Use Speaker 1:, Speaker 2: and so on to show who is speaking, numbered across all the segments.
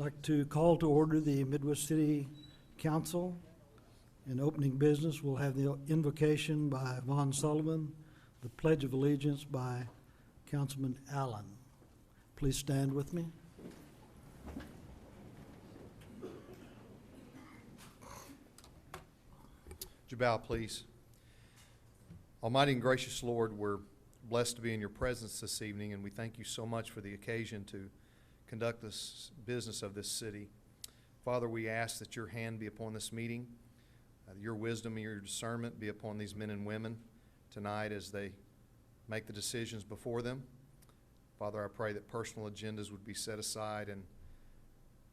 Speaker 1: like to call to order the Midwest City Council. In opening business, we'll have the invocation by Vaughn Sullivan, the Pledge of Allegiance by Councilman Allen. Please stand with me.
Speaker 2: Would you bow, please? Almighty and gracious Lord, we're blessed to be in your presence this evening, and we thank you so much for the occasion to conduct this business of this city. Father, we ask that your hand be upon this meeting, your wisdom and your discernment be upon these men and women tonight as they make the decisions before them. Father, I pray that personal agendas would be set aside and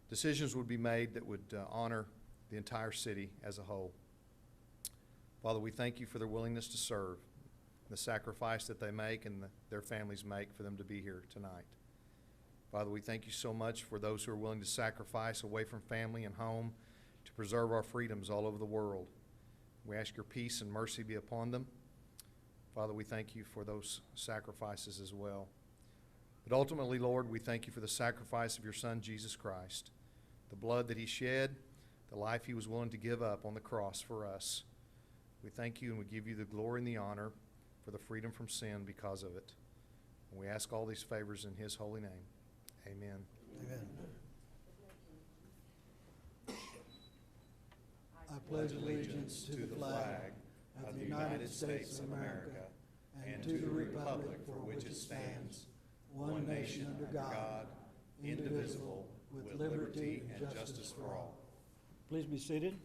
Speaker 2: decisions would be made that would honor the entire city as a whole. Father, we thank you for their willingness to serve, the sacrifice that they make and their families make for them to be here tonight. Father, we thank you so much for those who are willing to sacrifice away from family and home to preserve our freedoms all over the world. We ask your peace and mercy be upon them. Father, we thank you for those sacrifices as well. But ultimately, Lord, we thank you for the sacrifice of your Son, Jesus Christ, the blood that he shed, the life he was willing to give up on the cross for us. We thank you and we give you the glory and the honor for the freedom from sin because of it. And we ask all these favors in his holy name. Amen.
Speaker 1: Amen. I pledge allegiance to the flag of the United States of America and to the republic for which it stands, one nation under God, indivisible, with liberty and justice for all. Please be seated.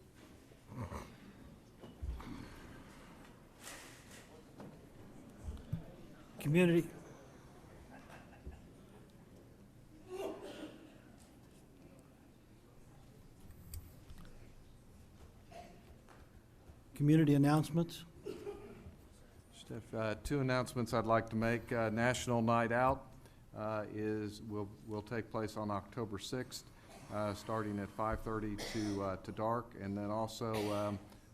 Speaker 1: Community announcements.
Speaker 3: Steph, two announcements I'd like to make. National Night Out will take place on October 6th, starting at 5:30 to dark, and then also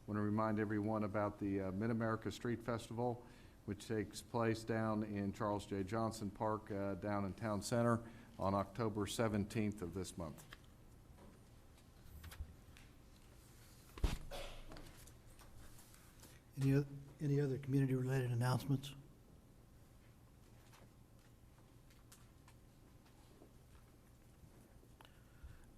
Speaker 3: want to remind everyone about the Mid-America Street Festival, which takes place down in Charles J. Johnson Park, down in Town Center, on October 17th of this month.
Speaker 1: Any other community-related announcements?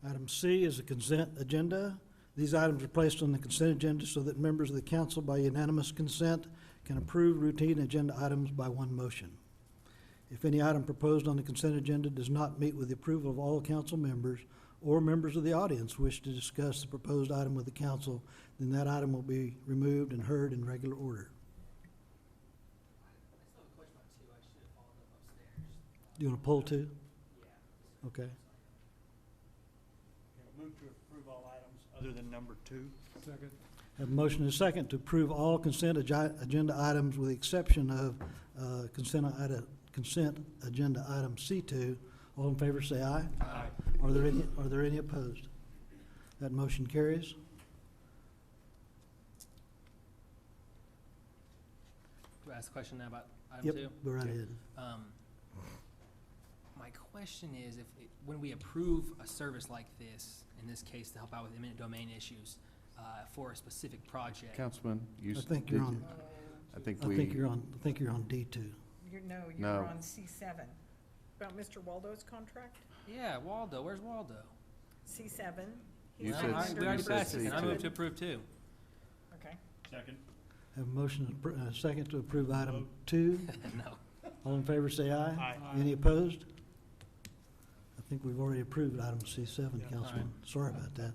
Speaker 1: Item C is a consent agenda. These items are placed on the consent agenda so that members of the council, by unanimous consent, can approve routine agenda items by one motion. If any item proposed on the consent agenda does not meet with the approval of all council members or members of the audience wish to discuss the proposed item with the council, then that item will be removed and heard in regular order.
Speaker 4: I still have a question on two. I should have followed up upstairs.
Speaker 1: Do you want to poll two?
Speaker 4: Yeah.
Speaker 1: Okay.
Speaker 5: Move to approve all items other than number 2. Second.
Speaker 1: Have a motion and a second to approve all consent agenda items with the exception of consent agenda item C2. All in favor say aye.
Speaker 5: Aye.
Speaker 1: Are there any opposed? That motion carries.
Speaker 4: Do I ask a question now about item
Speaker 1: Yep,
Speaker 4: 2?
Speaker 1: go right ahead.
Speaker 4: My question is, when we approve a service like this, in this case to help out with eminent domain issues for a specific project.
Speaker 3: Councilman, you
Speaker 1: I think you're on.
Speaker 3: I think
Speaker 1: I think you're on D2.
Speaker 6: You're
Speaker 3: No.
Speaker 6: on C7.
Speaker 7: About Mr. Waldo's contract?
Speaker 4: Yeah, Waldo. Where's Waldo?
Speaker 6: C7.
Speaker 3: You
Speaker 6: He's
Speaker 3: said-
Speaker 4: All right,
Speaker 6: under
Speaker 4: we already
Speaker 3: you said
Speaker 4: passed it, and I
Speaker 3: C2.
Speaker 4: move to approve 2.
Speaker 6: Okay.
Speaker 5: Second.
Speaker 1: Have a motion and a second to approve item 2.
Speaker 4: No.
Speaker 1: All in favor say aye.
Speaker 5: Aye.
Speaker 1: Any opposed? I think we've already approved item C7,
Speaker 5: Yeah.
Speaker 1: Councilman. Sorry about that.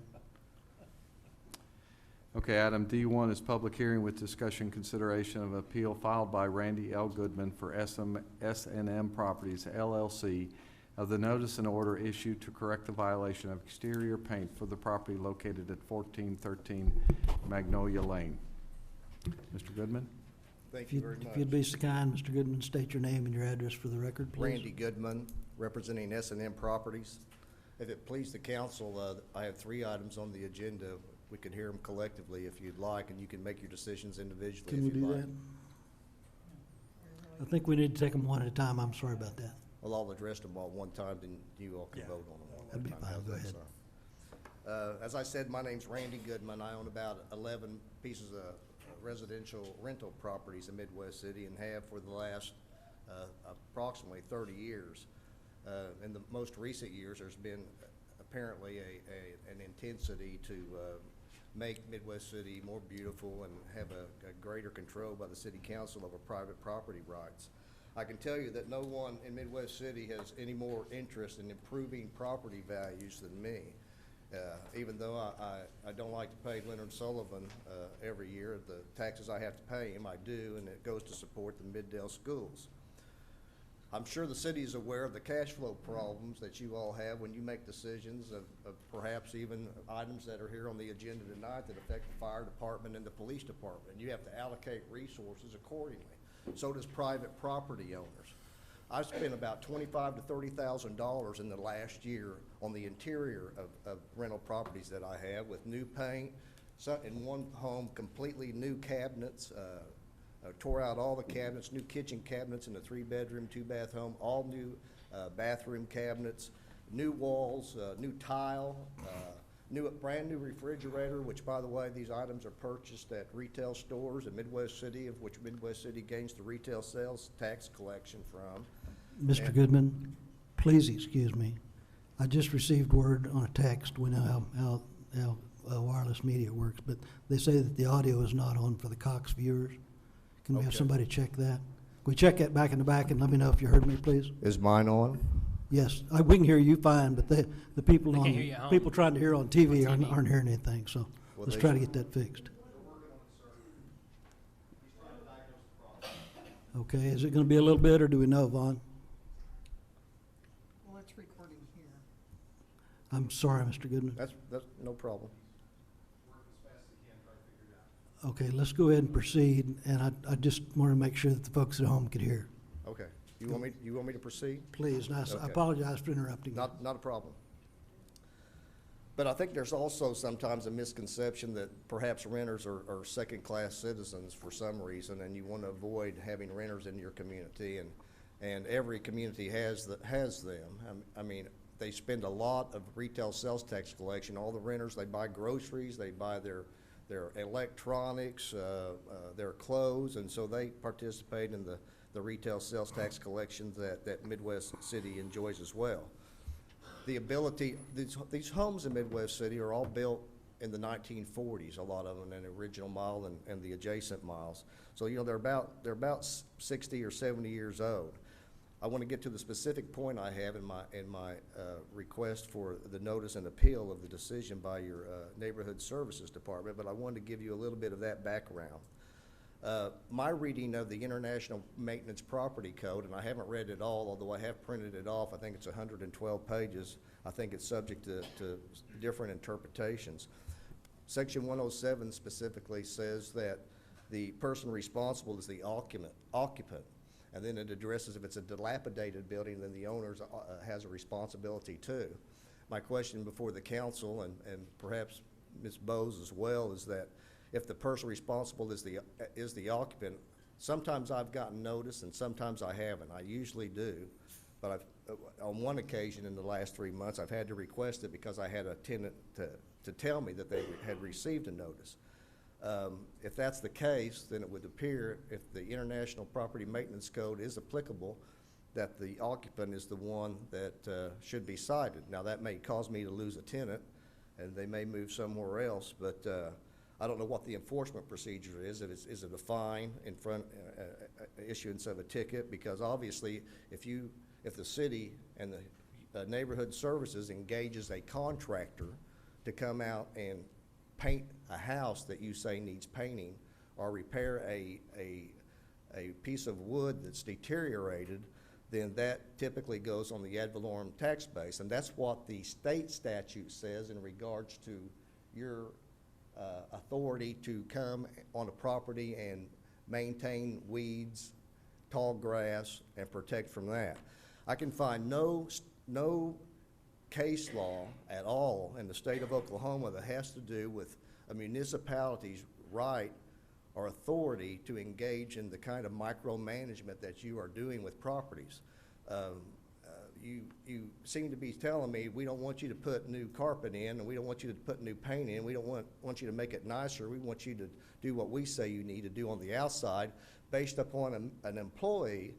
Speaker 3: Okay, item D1 is public hearing with discussion consideration of appeal filed by Randy L. Goodman for S&M Properties LLC of the notice and order issued to correct the violation of exterior paint for the property located at 1413 Magnolia Lane. Mr. Goodman?
Speaker 8: Thank you very much.
Speaker 1: If you'd be so kind, Mr. Goodman, state your name and your address for the record, please.
Speaker 8: Randy Goodman, representing S&M Properties. If it please the council, I have 3 items on the agenda. We can hear them collectively if you'd like, and you can make your decisions individually if
Speaker 1: Can we
Speaker 8: you'd
Speaker 1: do
Speaker 8: like.
Speaker 1: that? I think we need to take them one at a time. I'm sorry about that.
Speaker 8: Well, I'll address them all one time, then you all can
Speaker 5: Yeah.
Speaker 8: vote on them all
Speaker 1: That'd
Speaker 8: one
Speaker 1: be
Speaker 8: time.
Speaker 1: fine.
Speaker 8: How's
Speaker 1: Go
Speaker 8: that
Speaker 1: ahead.
Speaker 8: sound? As I said, my name's Randy Goodman. I own about 11 pieces of residential rental properties in Midwest City and have for the last approximately 30 years. In the most recent years, there's been apparently an intensity to make Midwest City more beautiful and have a greater control by the city council over private property rights. I can tell you that no one in Midwest City has any more interest in improving property values than me. Even though I don't like to pay Leonard Sullivan every year, the taxes I have to pay him, I do, and it goes to support the Middale schools. I'm sure the city is aware of the cash flow problems that you all have when you make decisions of perhaps even items that are here on the agenda tonight that affect the fire department and the police department. You have to allocate resources accordingly. So does private property owners. I've spent about $25,000 to $30,000 in the last year on the interior of rental properties that I have with new paint, in one home, completely new cabinets, tore out all the cabinets, new kitchen cabinets in a 3-bedroom, 2-bath home, all new bathroom cabinets, new walls, new tile, brand new refrigerator, which, by the way, these items are purchased at retail stores in Midwest City, of which Midwest City gains the retail sales tax collection from.
Speaker 1: Mr.
Speaker 8: And-
Speaker 1: Goodman, please excuse me. I just received word on a text, we know how wireless media works, but they say that the audio is not on for the Cox viewers. Can we have
Speaker 8: Okay.
Speaker 1: somebody check that? We check that back in the back and let me know if you heard me, please?
Speaker 8: Is mine on?
Speaker 1: Yes, we can hear you fine, but the people
Speaker 4: They
Speaker 1: on,
Speaker 4: can't hear you at home.
Speaker 1: people trying to hear on TV
Speaker 4: On TV.
Speaker 1: aren't hearing anything, so
Speaker 8: Well,
Speaker 1: let's
Speaker 8: they
Speaker 1: try to
Speaker 8: should-
Speaker 1: get that fixed. Okay, is it gonna be a little bit, or do we know, Vaughn?
Speaker 7: Well, it's recording here.
Speaker 1: I'm sorry, Mr. Goodman.
Speaker 8: That's no problem.
Speaker 1: Okay, let's go ahead and proceed, and I just want to make sure that the folks at home could hear.
Speaker 8: Okay. You want me to proceed?
Speaker 1: Please, and I
Speaker 8: Okay.
Speaker 1: apologize for interrupting you.
Speaker 8: Not a problem. But I think there's also sometimes a misconception that perhaps renters are second-class citizens for some reason, and you want to avoid having renters in your community, and every community has them. I mean, they spend a lot of retail sales tax collection. All the renters, they buy groceries, they buy their electronics, their clothes, and so they participate in the retail sales tax collections that Midwest City enjoys as well. The ability, these homes in Midwest City are all built in the 1940s, a lot of them, in the original mile and the adjacent miles. So, you know, they're about 60 or 70 years old. I want to get to the specific point I have in my request for the notice and appeal of the decision by your Neighborhood Services Department, but I wanted to give you a little bit of that background. My reading of the International Maintenance Property Code, and I haven't read it all, although I have printed it off, I think it's 112 pages. I think it's subject to different interpretations. Section 107 specifically says that the person responsible is the occupant. And then it addresses if it's a dilapidated building, then the owner has a responsibility too. My question before the council, and perhaps Ms. Bowes as well, is that if the person responsible is the occupant, sometimes I've gotten notice and sometimes I haven't. I usually do. But on one occasion in the last 3 months, I've had to request it because I had a tenant to tell me that they had received a notice. If that's the case, then it would appear, if the International Property Maintenance Code is applicable, that the occupant is the one that should be cited. Now, that may cause me to lose a tenant, and they may move somewhere else, but I don't know what the enforcement procedure is. Is it a fine in front, issuance of a ticket? Because obviously, if the city and the neighborhood services engages a contractor to come out and paint a house that you say needs painting, or repair a piece of wood that's deteriorated, then that typically goes on the ad valorem tax base. And that's what the state statute says in regards to your authority to come on a property and maintain weeds, tall grass, and protect from that. I can find no case law at all in the state of Oklahoma that has to do with a municipality's right or authority to engage in the kind of micromanagement that you are doing with properties. you seem to be telling me, we don't want you to put new carpet in, and we don't want you to put new paint in, we don't want you to make it nicer, we want you to do what we say you need to do on the outside, based upon an employee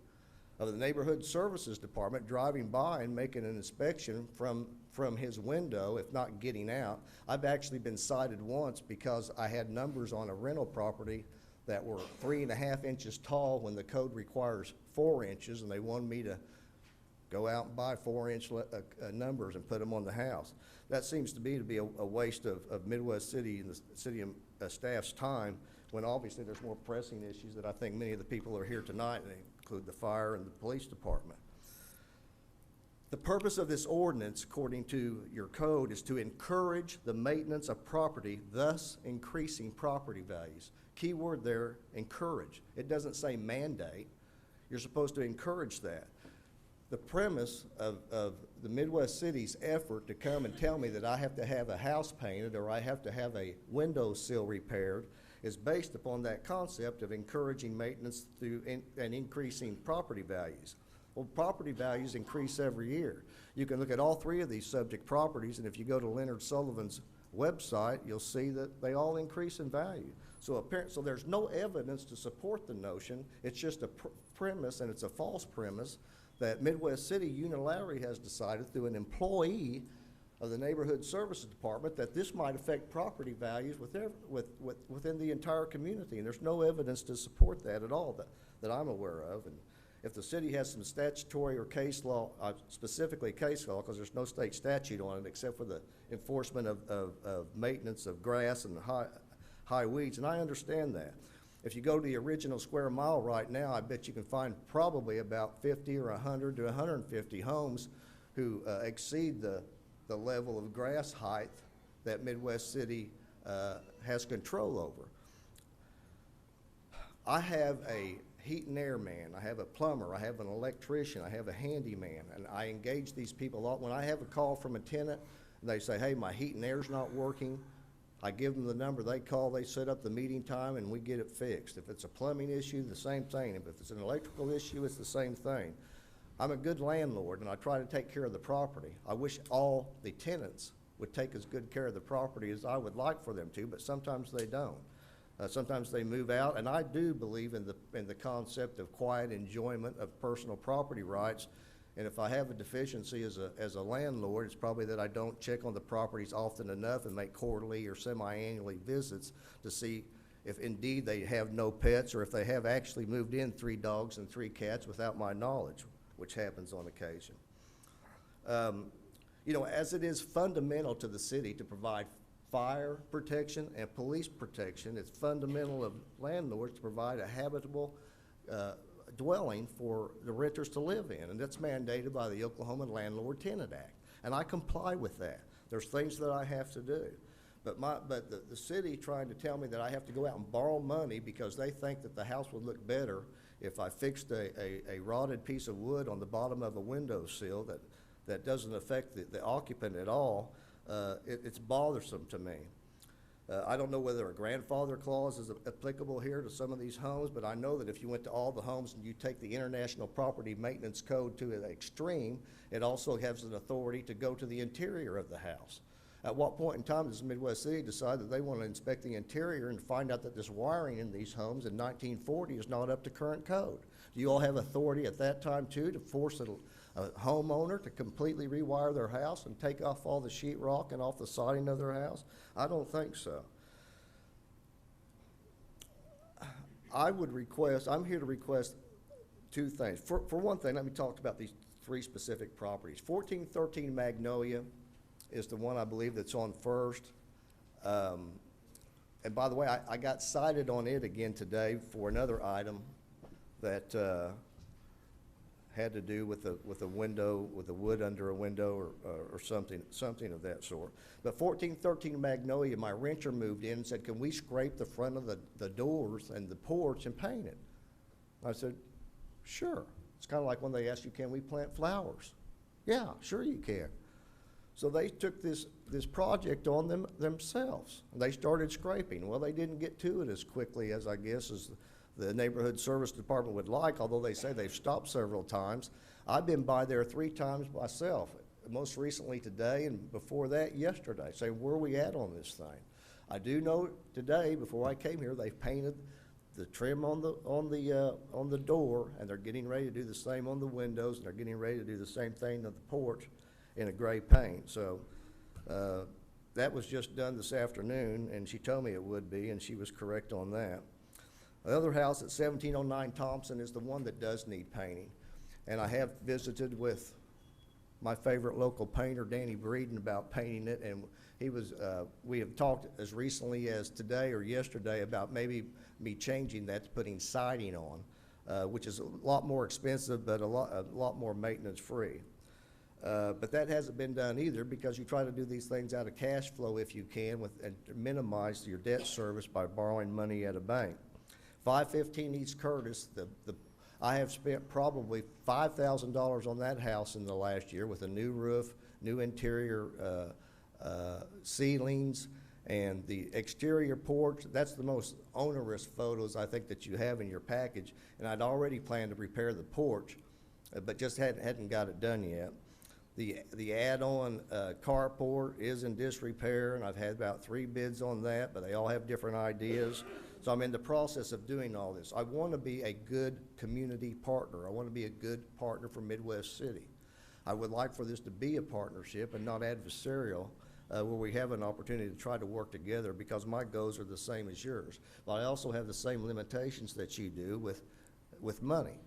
Speaker 8: of the Neighborhood Services Department driving by and making an inspection from his window, if not getting out. I've actually been cited once because I had numbers on a rental property that were 3.5 inches tall when the code requires 4 inches, and they wanted me to go out and buy 4-inch numbers and put them on the house. That seems to be a waste of Midwest City and the city staff's time, when obviously there's more pressing issues that I think many of the people are here tonight, and they include the fire and the police department. The purpose of this ordinance, according to your code, is to encourage the maintenance of property, thus increasing property values. Key word there, encourage. It doesn't say mandate. You're supposed to encourage that. The premise of the Midwest City's effort to come and tell me that I have to have a house painted or I have to have a windowsill repaired is based upon that concept of encouraging maintenance through and increasing property values. Well, property values increase every year. You can look at all 3 of these subject properties, and if you go to Leonard Sullivan's website, you'll see that they all increase in value. So there's no evidence to support the notion. It's just a premise, and it's a false premise, that Midwest City unilaterally has decided through an employee of the Neighborhood Services Department that this might affect property values within the entire community. And there's no evidence to support that at all that I'm aware of. And if the city has some statutory or case law, specifically case law, because there's no state statute on it except for the enforcement of maintenance of grass and high weeds, and I understand that. If you go to the original square mile right now, I bet you can find probably about 50 or 100 to 150 homes who exceed the level of grass height that Midwest City has control over. I have a heat and air man, I have a plumber, I have an electrician, I have a handyman, and I engage these people a lot. When I have a call from a tenant and they say, hey, my heat and air's not working, I give them the number, they call, they set up the meeting time, and we get it fixed. If it's a plumbing issue, the same thing. If it's an electrical issue, it's the same thing. I'm a good landlord, and I try to take care of the property. I wish all the tenants would take as good care of the property as I would like for them to, but sometimes they don't. Sometimes they move out, and I do believe in the concept of quiet enjoyment of personal property rights. And if I have a deficiency as a landlord, it's probably that I don't check on the properties often enough and make quarterly or semi-annually visits to see if indeed they have no pets, or if they have actually moved in 3 dogs and 3 cats without my knowledge, which happens on occasion. You know, as it is fundamental to the city to provide fire protection and police protection, it's fundamental of landlords to provide a habitable dwelling for the renters to live in, and that's mandated by the Oklahoma Landlord Tenant Act, and I comply with that. There's things that I have to do, but the city trying to tell me that I have to go out and borrow money because they think that the house would look better if I fixed a rotted piece of wood on the bottom of a windowsill that doesn't affect the occupant at all, it's bothersome to me. I don't know whether a grandfather clause is applicable here to some of these homes, but I know that if you went to all the homes and you take the International Property Maintenance Code to an extreme, it also has an authority to go to the interior of the house. At what point in time does Midwest City decide that they want to inspect the interior and find out that this wiring in these homes in 1940 is not up to current code? Do you all have authority at that time too to force a homeowner to completely rewire their house and take off all the sheetrock and off the siding of their house? I don't think so. I'm here to request 2 things. For one thing, let me talk about these 3 specific properties. 1413 Magnolia is the one I believe that's on first. And by the way, I got cited on it again today for another item that had to do with a window, with a wood under a window or something of that sort. But 1413 Magnolia, my renter moved in and said, can we scrape the front of the doors and the porch and paint it? I said, sure. It's kind of like when they ask you, can we plant flowers? Yeah, sure you can. So they took this project on themselves. They started scraping. Well, they didn't get to it as quickly as I guess as the Neighborhood Service Department would like, although they say they've stopped several times. I've been by there 3 times myself, most recently today, and before that, yesterday, saying, where are we at on this thing? I do know today, before I came here, they've painted the trim on the door, and they're getting ready to do the same on the windows, and they're getting ready to do the same thing on the porch in a gray paint. So that was just done this afternoon, and she told me it would be, and she was correct on that. The other house at 1709 Thompson is the one that does need painting, and I have visited with my favorite local painter, Danny Breeden, about painting it, and he was, we have talked as recently as today or yesterday about maybe me changing that to putting siding on, which is a lot more expensive, but a lot more maintenance-free. But that hasn't been done either, because you try to do these things out of cash flow if you can, and minimize your debt service by borrowing money at a bank. 515 East Curtis, I have spent probably $5,000 on that house in the last year with a new roof, new interior ceilings, and the exterior porch. That's the most onerous photos I think that you have in your package, and I'd already planned to repair the porch, but just hadn't got it done yet. The add-on carport is in disrepair, and I've had about 3 bids on that, but they all have different ideas. So I'm in the process of doing all this. I want to be a good community partner. I want to be a good partner for Midwest City. I would like for this to be a partnership and not adversarial, where we have an opportunity to try to work together, because my goals are the same as yours. But I also have the same limitations that you do with money.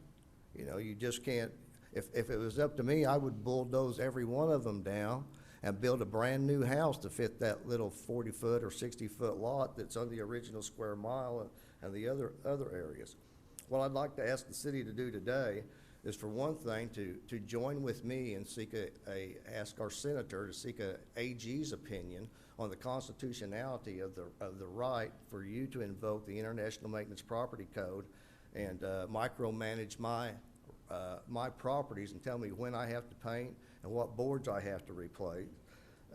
Speaker 8: You know, you just can't, if it was up to me, I would bulldoze every one of them down and build a brand-new house to fit that little 40-foot or 60-foot lot that's on the original square mile and the other areas. What I'd like to ask the city to do today is, for one thing, to join with me and ask our senator to seek a AG's opinion on the constitutionality of the right for you to invoke the International Maintenance Property Code and micromanage my properties and tell me when I have to paint and what boards I have to replace,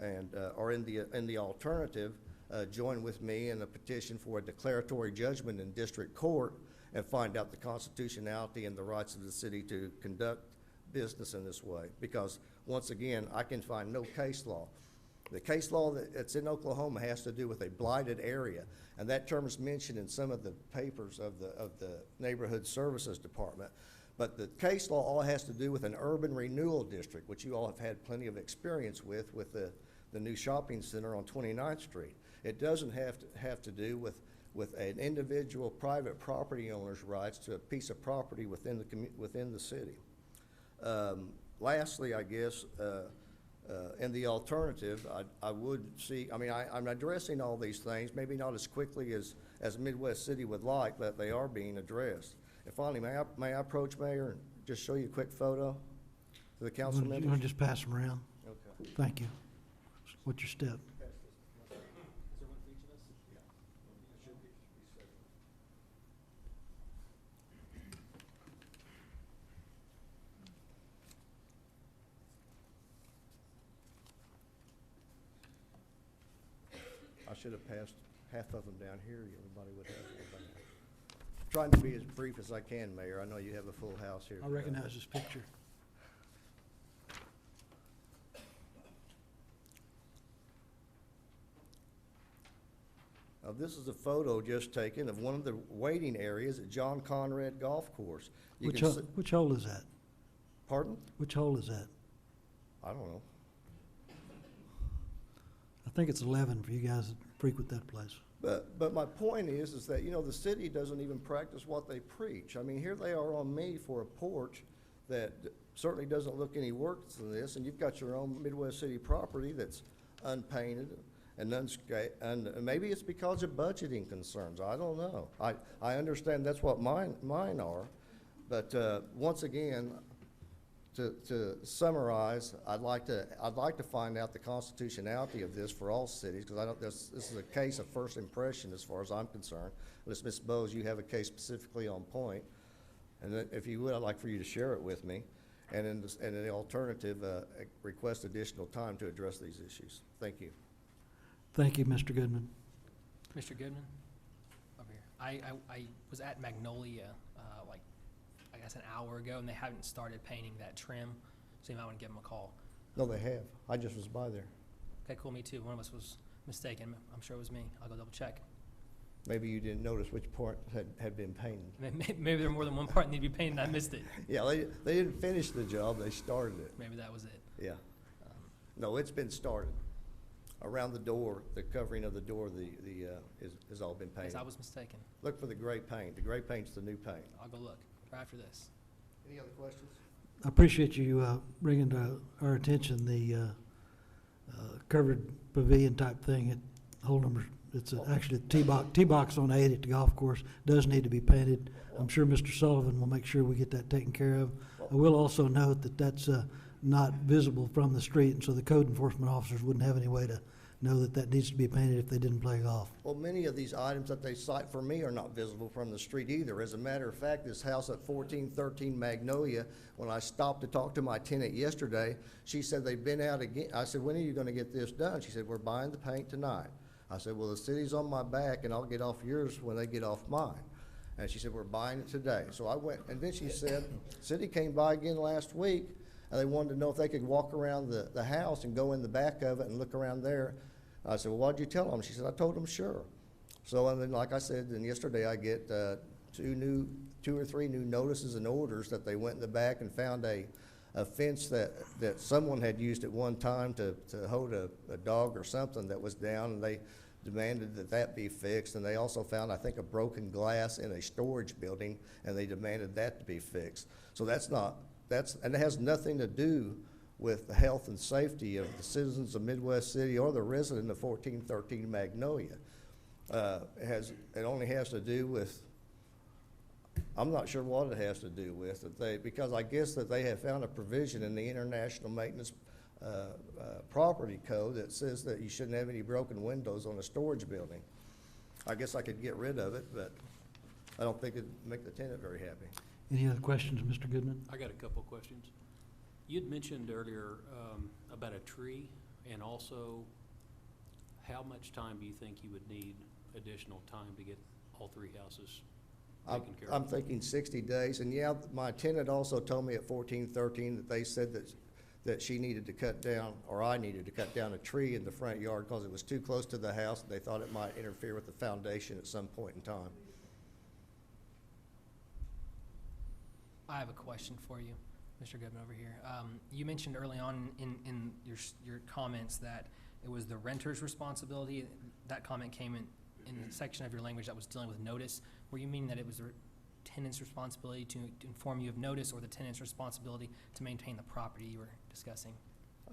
Speaker 8: and or in the alternative, join with me in a petition for a declaratory judgment in district court and find out the constitutionality and the rights of the city to conduct business in this way. Because once again, I can find no case law. The case law that's in Oklahoma has to do with a blighted area, and that term is mentioned in some of the papers of the Neighborhood Services Department. But the case law all has to do with an urban renewal district, which you all have had plenty of experience with the new shopping center on 29th Street. It doesn't have to do with an individual private property owner's rights to a piece of property within the city. Lastly, I guess, in the alternative, I would see, I mean, I'm addressing all these things, maybe not as quickly as Midwest City would like, but they are being addressed. And finally, may I approach Mayor and just show you a quick photo to the council
Speaker 1: You
Speaker 8: members?
Speaker 1: want to just pass them around?
Speaker 8: Okay.
Speaker 1: Thank you. What's your step?
Speaker 8: I should have passed half of them down here. Everybody would have one. Trying to be as brief as I can, Mayor. I know you have a full house here.
Speaker 1: I recognize this picture.
Speaker 8: This is a photo just taken of one of the waiting areas at John Conrad Golf Course. You
Speaker 1: Which
Speaker 8: can
Speaker 1: hole, which hole is that?
Speaker 8: Pardon?
Speaker 1: Which hole is that?
Speaker 8: I don't know.
Speaker 1: I think it's 11 for you guys that frequent that place.
Speaker 8: But my point is that, you know, the city doesn't even practice what they preach. I mean, here they are on me for a porch that certainly doesn't look any worse than this, and you've got your own Midwest City property that's unpainted and and maybe it's because of budgeting concerns. I don't know. I understand that's what mine are, but once again, to summarize, I'd like to find out the constitutionality of this for all cities, because this is a case of first impression as far as I'm concerned. Unless Ms. Bowes, you have a case specifically on point, and then if you would, I'd like for you to share it with me, and in the alternative, request additional time to address these issues. Thank you.
Speaker 1: Thank you, Mr. Goodman.
Speaker 4: Mr. Goodman, over here. I was at Magnolia, like, I guess, an hour ago, and they haven't started painting that trim, so you might want to give them a call.
Speaker 8: No, they have. I just was by there.
Speaker 4: Okay, cool, me too. One of us was mistaken. I'm sure it was me. I'll go double check.
Speaker 8: Maybe you didn't notice which part had been painted.
Speaker 4: Maybe there were more than one part that needed to be painted, and I missed it.
Speaker 8: Yeah, they didn't finish the job, they started it.
Speaker 4: Maybe that was it.
Speaker 8: Yeah. No, it's been started. Around the door, the covering of the door, has all been
Speaker 4: Guess
Speaker 8: painted.
Speaker 4: I was mistaken.
Speaker 8: Look for the gray paint. The gray paint's the new paint.
Speaker 4: I'll go look right after this.
Speaker 8: Any other questions?
Speaker 1: I appreciate you bringing to our attention the covered pavilion type thing at whole number. It's actually a T-box on 8 at the golf course does need to be painted. I'm sure Mr. Sullivan will make sure we get that taken care of. I will also note that that's not visible from the street, and so the code enforcement officers wouldn't have any way to know that that needs to be painted if they didn't play golf.
Speaker 8: Well, many of these items that they cite for me are not visible from the street either. As a matter of fact, this house at 1413 Magnolia, when I stopped to talk to my tenant yesterday, she said they've been out again. I said, when are you gonna get this done? She said, we're buying the paint tonight. I said, well, the city's on my back and I'll get off yours when they get off mine. And she said, we're buying it today. So I went, and then she said, city came by again last week and they wanted to know if they could walk around the house and go in the back of it and look around there. I said, well, what'd you tell them? She said, I told them, sure. So, and then, like I said, then yesterday I get two or three new notices and orders that they went in the back and found a fence that someone had used at one time to hold a dog or something that was down, and they demanded that be fixed. And they also found, I think, a broken glass in a storage building, and they demanded that to be fixed. So and it has nothing to do with the health and safety of the citizens of Midwest City or the resident of 1413 Magnolia. It only has to do with, I'm not sure what it has to do with, because I guess that they have found a provision in the International Maintenance Property Code that says that you shouldn't have any broken windows on a storage building. I guess I could get rid of it, but I don't think it'd make the tenant very happy.
Speaker 1: Any other questions, Mr. Goodman?
Speaker 9: I got a couple of questions. You'd mentioned earlier about a tree, and also how much time do you think you would need additional time to get all three houses taken care of?
Speaker 8: I'm thinking 60 days, and yeah, my tenant also told me at 1413 that they said that she needed to cut down, or I needed to cut down a tree in the front yard because it was too close to the house, and they thought it might interfere with the foundation at some point in time.
Speaker 4: I have a question for you, Mr. Goodman over here. You mentioned early on in your comments that it was the renter's responsibility. That comment came in the section of your language that was dealing with notice. Were you meaning that it was the tenant's responsibility to inform you of notice, or the tenant's responsibility to maintain the property you were discussing?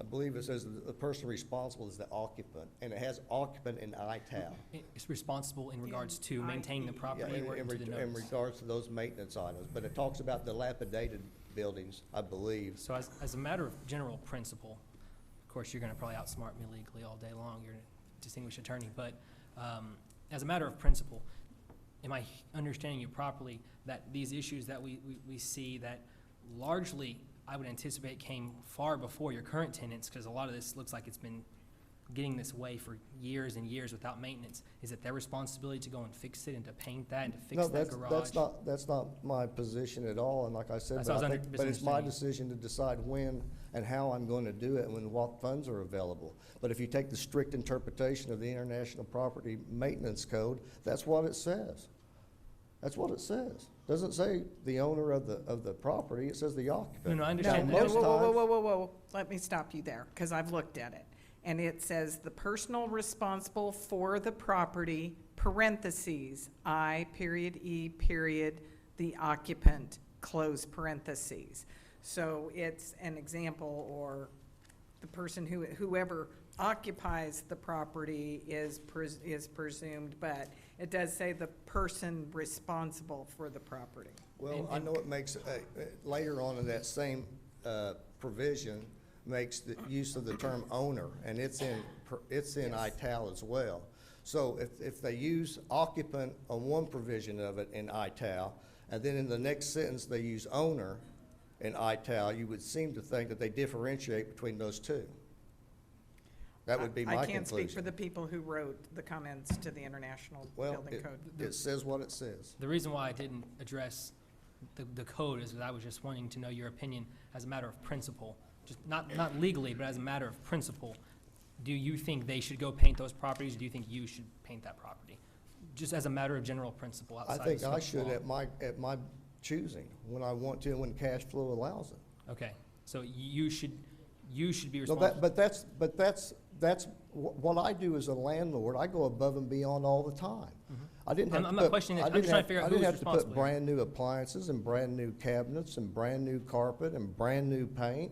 Speaker 8: I believe it says the person responsible is the occupant, and it has occupant in ITAL.
Speaker 4: It's responsible in regards to
Speaker 6: In
Speaker 4: maintaining the
Speaker 6: IE.
Speaker 4: property or into the
Speaker 8: In
Speaker 4: notice?
Speaker 8: regards to those maintenance items, but it talks about dilapidated buildings, I believe.
Speaker 4: So as a matter of general principle, of course, you're gonna probably outsmart me legally all day long, you're a distinguished attorney, but as a matter of principle, am I understanding you properly that these issues that we see that largely, I would anticipate, came far before your current tenants, because a lot of this looks like it's been getting this way for years and years without maintenance, is it their responsibility to go and fix it and to paint that and to fix that garage?
Speaker 8: That's not my position at all, and like I said,
Speaker 4: That's what I was
Speaker 8: but it's my
Speaker 4: misunderstanding.
Speaker 8: decision to decide when and how I'm going to do it and what funds are available. But if you take the strict interpretation of the International Property Maintenance Code, that's what it says. That's what it says. Doesn't say the owner of the property, it says the occupant.
Speaker 4: No, I
Speaker 6: No,
Speaker 4: understand
Speaker 8: Now,
Speaker 4: that.
Speaker 8: most
Speaker 6: whoa. Let me stop you there, because I've looked at it. And it says the personal responsible for the property, parentheses, the occupant, close parentheses. So it's an example, or the person whoever occupies the property is presumed, but it does say the person responsible for the property.
Speaker 8: Well, I know it makes, later on in that same provision, makes the use of the term owner, and it's in ITAL as well. So if they use occupant on one provision of it in ITAL, and then in the next sentence they use owner in ITAL, you would seem to think that they differentiate between those two. That would be my conclusion.
Speaker 6: I can't speak for the people who wrote the comments to the International
Speaker 8: Well,
Speaker 6: Building Code.
Speaker 8: it says what it says.
Speaker 4: The reason why I didn't address the code is, I was just wanting to know your opinion as a matter of principle, just not legally, but as a matter of principle. Do you think they should go paint those properties, or do you think you should paint that property? Just as a matter of general principle
Speaker 8: I
Speaker 4: outside of
Speaker 8: think I
Speaker 4: Smith's
Speaker 8: should
Speaker 4: Law.
Speaker 8: at my choosing, when I want to and when cash flow allows it.
Speaker 4: Okay, so you should be
Speaker 8: No,
Speaker 4: responsible.
Speaker 8: but that's what I do as a landlord. I go above and beyond all the time. I didn't have
Speaker 4: I'm
Speaker 8: to
Speaker 4: not questioning that. I'm just trying to figure out
Speaker 8: I didn't
Speaker 4: who's
Speaker 8: have to put
Speaker 4: responsible here.
Speaker 8: brand-new appliances and brand-new cabinets and brand-new carpet and brand-new paint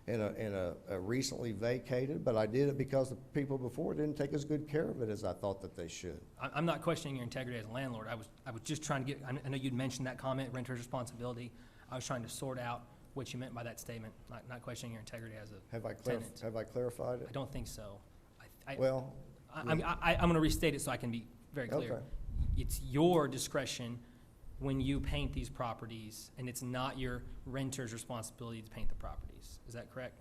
Speaker 8: in a recently vacated, but I did it because the people before didn't take as good care of it as I thought that they should.
Speaker 4: I'm not questioning your integrity as a landlord. I was just trying to get, I know you'd mentioned that comment, renter's responsibility. I was trying to sort out what you meant by that statement, not questioning your integrity as a
Speaker 8: Have I
Speaker 4: tenant.
Speaker 8: clarified
Speaker 4: I
Speaker 8: it?
Speaker 4: don't think so.
Speaker 8: Well,
Speaker 4: I'm going to restate it so I can be very clear.
Speaker 8: Okay.
Speaker 4: It's your discretion when you paint these properties, and it's not your renter's responsibility to paint the properties. Is that correct?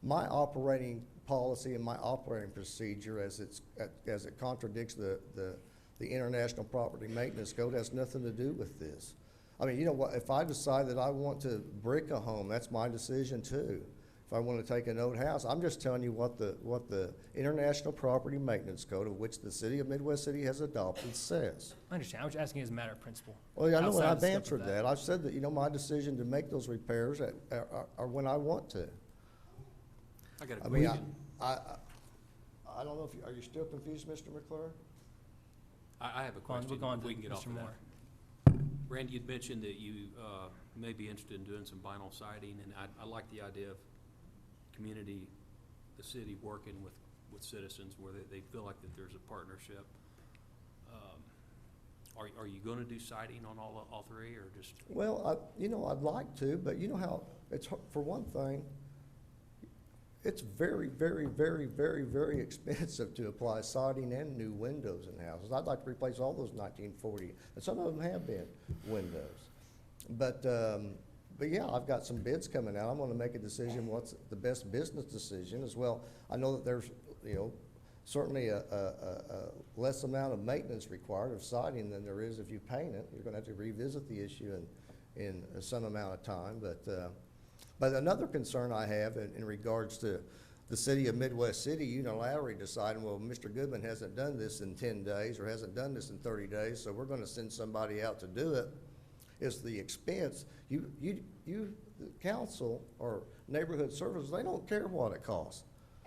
Speaker 8: my operating policy and my operating procedure as it contradicts the International Property Maintenance Code has nothing to do with this. I mean, you know what, if I decide that I want to brick a home, that's my decision too. If I want to take an old house, I'm just telling you what the International Property Maintenance Code, of which the city of Midwest City has adopted, says.
Speaker 4: I understand. I was asking as a matter of principle.
Speaker 8: Well, yeah, I know, and
Speaker 4: Outside
Speaker 8: I've
Speaker 4: the scope of
Speaker 8: answered that. I've said that, you know, my decision to make those repairs are when I want to.
Speaker 9: I got a
Speaker 8: I mean,
Speaker 9: question.
Speaker 8: I don't know if are you still confused, Mr. McClure?
Speaker 9: I have a
Speaker 4: Go on,
Speaker 9: question,
Speaker 4: we'll go on
Speaker 9: if
Speaker 4: to
Speaker 9: we can get off
Speaker 4: Mr.
Speaker 9: of that.
Speaker 4: Moore.
Speaker 9: Randy, you'd mentioned that you may be interested in doing some vinyl siding, and I like the idea of community, the city working with citizens where they feel like that there's a partnership. Are you gonna do siding on all three, or just?
Speaker 8: Well, you know, I'd like to, but you know how, it's, for one thing, it's very, very, very, very, very expensive to apply siding and new windows in houses. I'd like to replace all those 1940, and some of them have been windows. But yeah, I've got some bids coming out. I'm gonna make a decision what's the best business decision as well. I know that there's, you know, certainly a less amount of maintenance required of siding than there is if you paint it. You're gonna have to revisit the issue in some amount of time, but another concern I have in regards to the city of Midwest City unilaterally deciding, well, Mr. Goodman hasn't done this in 10 days or hasn't done this in 30 days, so we're gonna send somebody out to do it, is the expense. The council or neighborhood services, they don't care what it costs.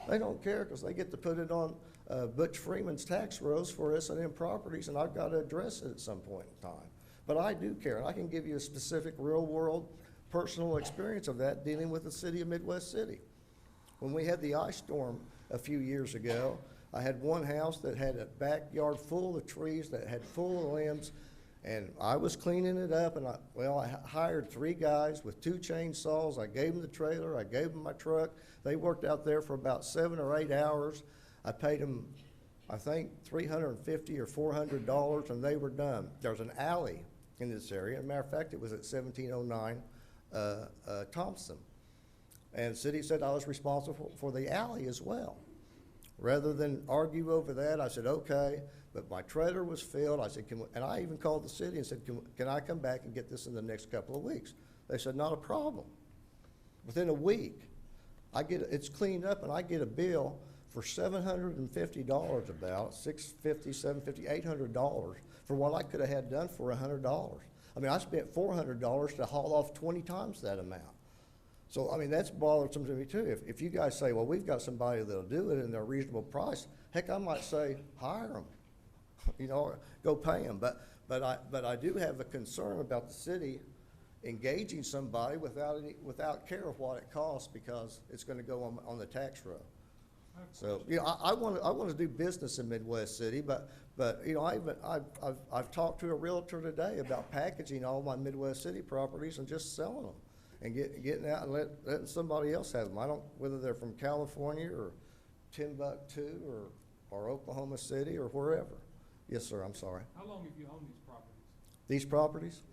Speaker 8: They don't care because they get to put it on Butch Freeman's tax rolls for S&M properties, and I've got to address it at some point in time. But I do care, and I can give you a specific real-world personal experience of that dealing with the city of Midwest City. When we had the ice storm a few years ago, I had one house that had a backyard full of trees that had full of limbs, and I was cleaning it up, and I hired 3 guys with 2 chainsaws. I gave them the trailer, I gave them my truck. They worked out there for about 7 or 8 hours. I paid them, I think, $350 or $400, and they were done. There's an alley in this area. As a matter of fact, it was at 1709 Thompson. And the city said I was responsible for the alley as well. Rather than argue over that, I said, okay, but my trailer was filled. I said, and I even called the city and said, can I come back and get this in the next couple of weeks? They said, not a problem. Within a week, it's cleaned up, and I get a bill for $750 about, $650, $750, $800 for what I could have had done for $100. I mean, I spent $400 to haul off 20 times that amount. So, I mean, that's bothersome to me too. If you guys say, well, we've got somebody that'll do it and they're a reasonable price, heck, I might say, hire them, you know, or go pay them. But I do have a concern about the city engaging somebody without care of what it costs, because it's going to go on the tax roll. So, you know, I want to do business in Midwest City, but you know, I've talked to a realtor today about packaging all my Midwest City properties and just selling them and getting out and letting somebody else have them. I don't, whether they're from California or Timbuktu or Oklahoma City or wherever. Yes, sir, I'm sorry.
Speaker 10: How long have you owned these properties?
Speaker 8: These properties?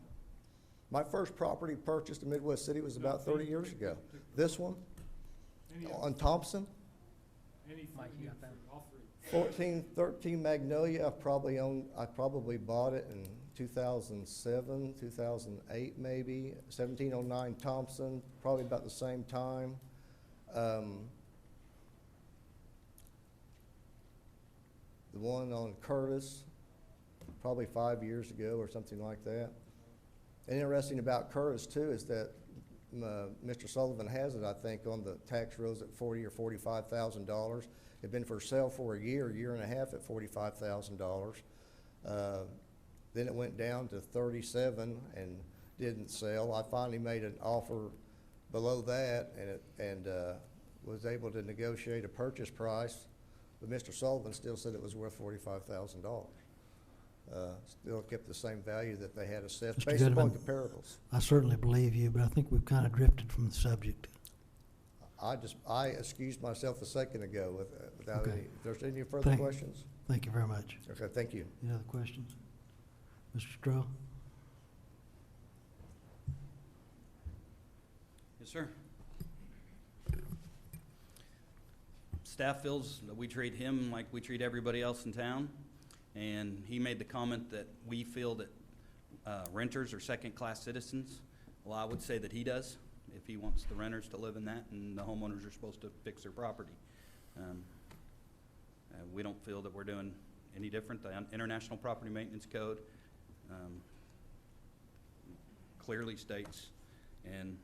Speaker 8: My first property purchased in Midwest City was about 30 years ago. This one on Thompson,
Speaker 4: Mike, you got that?
Speaker 10: All three.
Speaker 8: 1413 Magnolia. I probably bought it in 2007, 2008 maybe, 1709 Thompson, probably about the same time. The one on Curtis, probably 5 years ago or something like that. And interesting about Curtis too is that Mr. Sullivan has it, I think, on the tax rolls at $40,000 or $45,000. It'd been for sale for a year and a half at $45,000. Then it went down to 37 and didn't sell. I finally made an offer below that and was able to negotiate a purchase price, but Mr. Sullivan still said it was worth $45,000. Still kept the same value that they had assessed
Speaker 1: Mr.
Speaker 8: based upon
Speaker 1: Goodman,
Speaker 8: comparables.
Speaker 1: I certainly believe you, but I think we've kind of drifted from the subject.
Speaker 8: I excused myself a second ago without
Speaker 1: Okay.
Speaker 8: any, if there's any further questions?
Speaker 1: Thank you very much.
Speaker 8: Okay, thank you.
Speaker 1: Any other questions? Mr. Stroh?
Speaker 10: Yes, sir. Staff feels that we treat him like we treat everybody else in town, and he made the comment that we feel that renters are second-class citizens. Well, I would say that he does, if he wants the renters to live in that, and the homeowners are supposed to fix their property. We don't feel that we're doing any different. The International Property Maintenance Code clearly states, and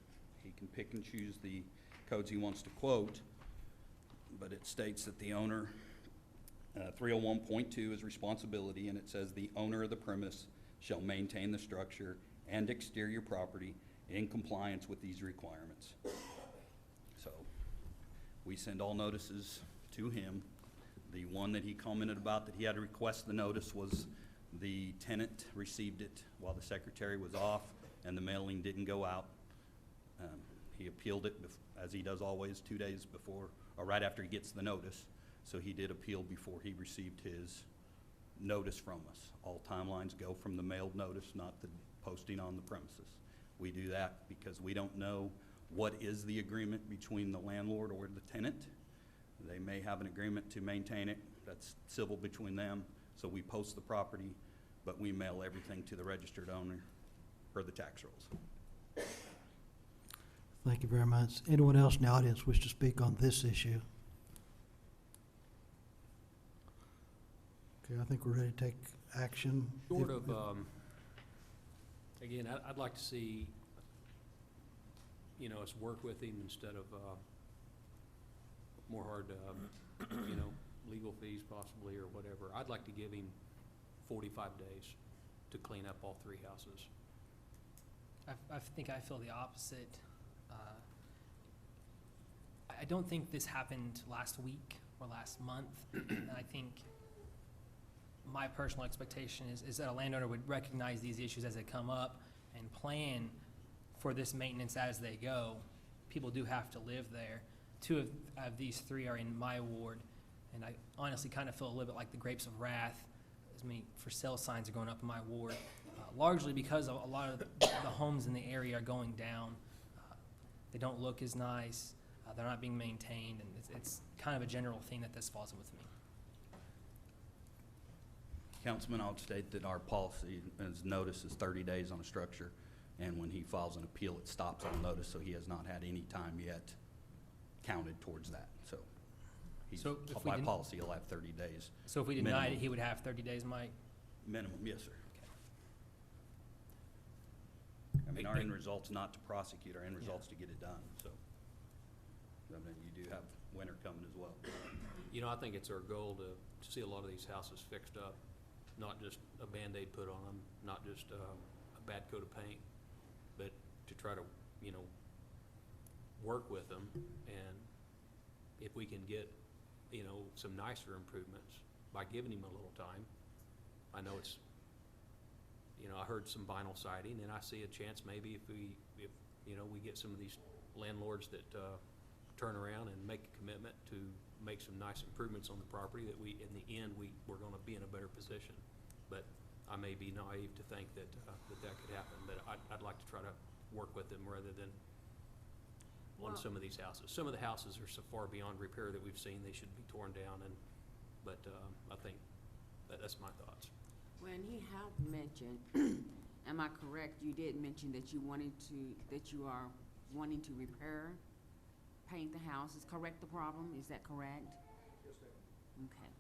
Speaker 10: he can pick and choose the codes he wants to quote, but it states that the owner, 301.2 is responsibility, and it says the owner of the premise shall maintain the structure and exterior property in compliance with these requirements. So we send all notices to him. The one that he commented about that he had to request the notice was the tenant received it while the secretary was off and the mailing didn't go out. He appealed it, as he does always, 2 days before or right after he gets the notice. So he did appeal before he received his notice from us. All timelines go from the mailed notice, not the posting on the premises. We do that because we don't know what is the agreement between the landlord or the tenant. They may have an agreement to maintain it. That's civil between them. So we post the property, but we mail everything to the registered owner per the tax rolls.
Speaker 1: Thank you very much. Anyone else in the audience wish to speak on this issue? Okay, I think we're ready to take action.
Speaker 9: Short
Speaker 1: If-
Speaker 9: of, again, I'd like to see, us work with him instead of, more hard, legal fees possibly or whatever. I'd like to give him 45 days to clean up all three houses.
Speaker 4: I think I feel the opposite. I don't think this happened last week or last month. And I think my personal expectation is that a landowner would recognize these issues as they come up and plan for this maintenance as they go. People do have to live there. Two of these three are in my ward, and I honestly kind of feel a little bit like the grapes of wrath as many for sale signs are going up in my ward, largely because a lot of the homes in the area are going down. They don't look as nice. They're not being maintained, and it's kind of a general thing that this falls with me.
Speaker 10: Councilman, I would state that our policy, as notice, is 30 days on a structure, and when he files an appeal, it stops on notice, so he has not had any time yet counted towards that. So he's,
Speaker 4: So if we
Speaker 10: by
Speaker 4: didn't-
Speaker 10: policy, he'll have 30 days.
Speaker 4: So if we denied
Speaker 10: Minimum.
Speaker 4: it, he would have 30 days, Mike?
Speaker 10: Minimum, yes, sir. I mean, our end result's not to prosecute, our end result's to get it done, so. I mean, you do have winter coming as well.
Speaker 9: I think it's our goal to see a lot of these houses fixed up, not just a Band-Aid put on them, not just a bad coat of paint, but to try to, work with them. And if we can get, some nicer improvements by giving him a little time. I know it's, I heard some vinyl siding, and I see a chance maybe if we get some of these landlords that turn around and make a commitment to make some nice improvements on the property, that in the end, we're gonna be in a better position. But I may be naive to think that could happen, but I'd like to try to work with them rather than on some of these houses. Some of the houses are so far beyond repair that we've seen, they should be torn down, but I think that's my thoughts.
Speaker 11: When he have mentioned, am I correct, you did mention that you are wanting to repair, paint the houses, correct the problem, is that correct? Yes, ma'am. Okay.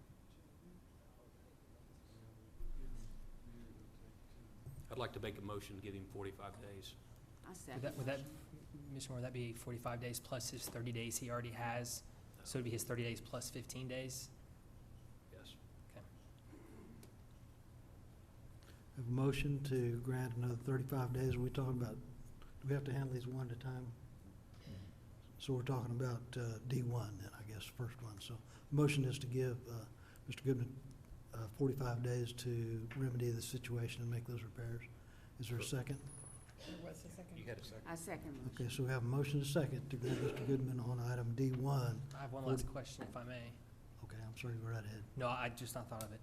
Speaker 9: I'd like to make a motion, give him 45 days.
Speaker 11: I second.
Speaker 4: Would that, Mr. Moore, would that be 45 days plus his 30 days he already has? So it'd be his 30 days plus 15 days?
Speaker 9: Yes.
Speaker 4: Okay.
Speaker 1: Have a motion to grant another 35 days. Are we talking about, do we have to handle these one at a time? So we're talking about D1 then, I guess, first one. So motion is to give Mr. Goodman 45 days to remedy the situation and make those repairs. Is there a second?
Speaker 7: What's the second?
Speaker 9: You had a second.
Speaker 11: I second motion.
Speaker 1: Okay, so we have a motion and a second to grant Mr. Goodman on item D1.
Speaker 4: I have one last question, if I may.
Speaker 1: Okay, I'm sorry, go right ahead.
Speaker 4: No, I just not thought of it.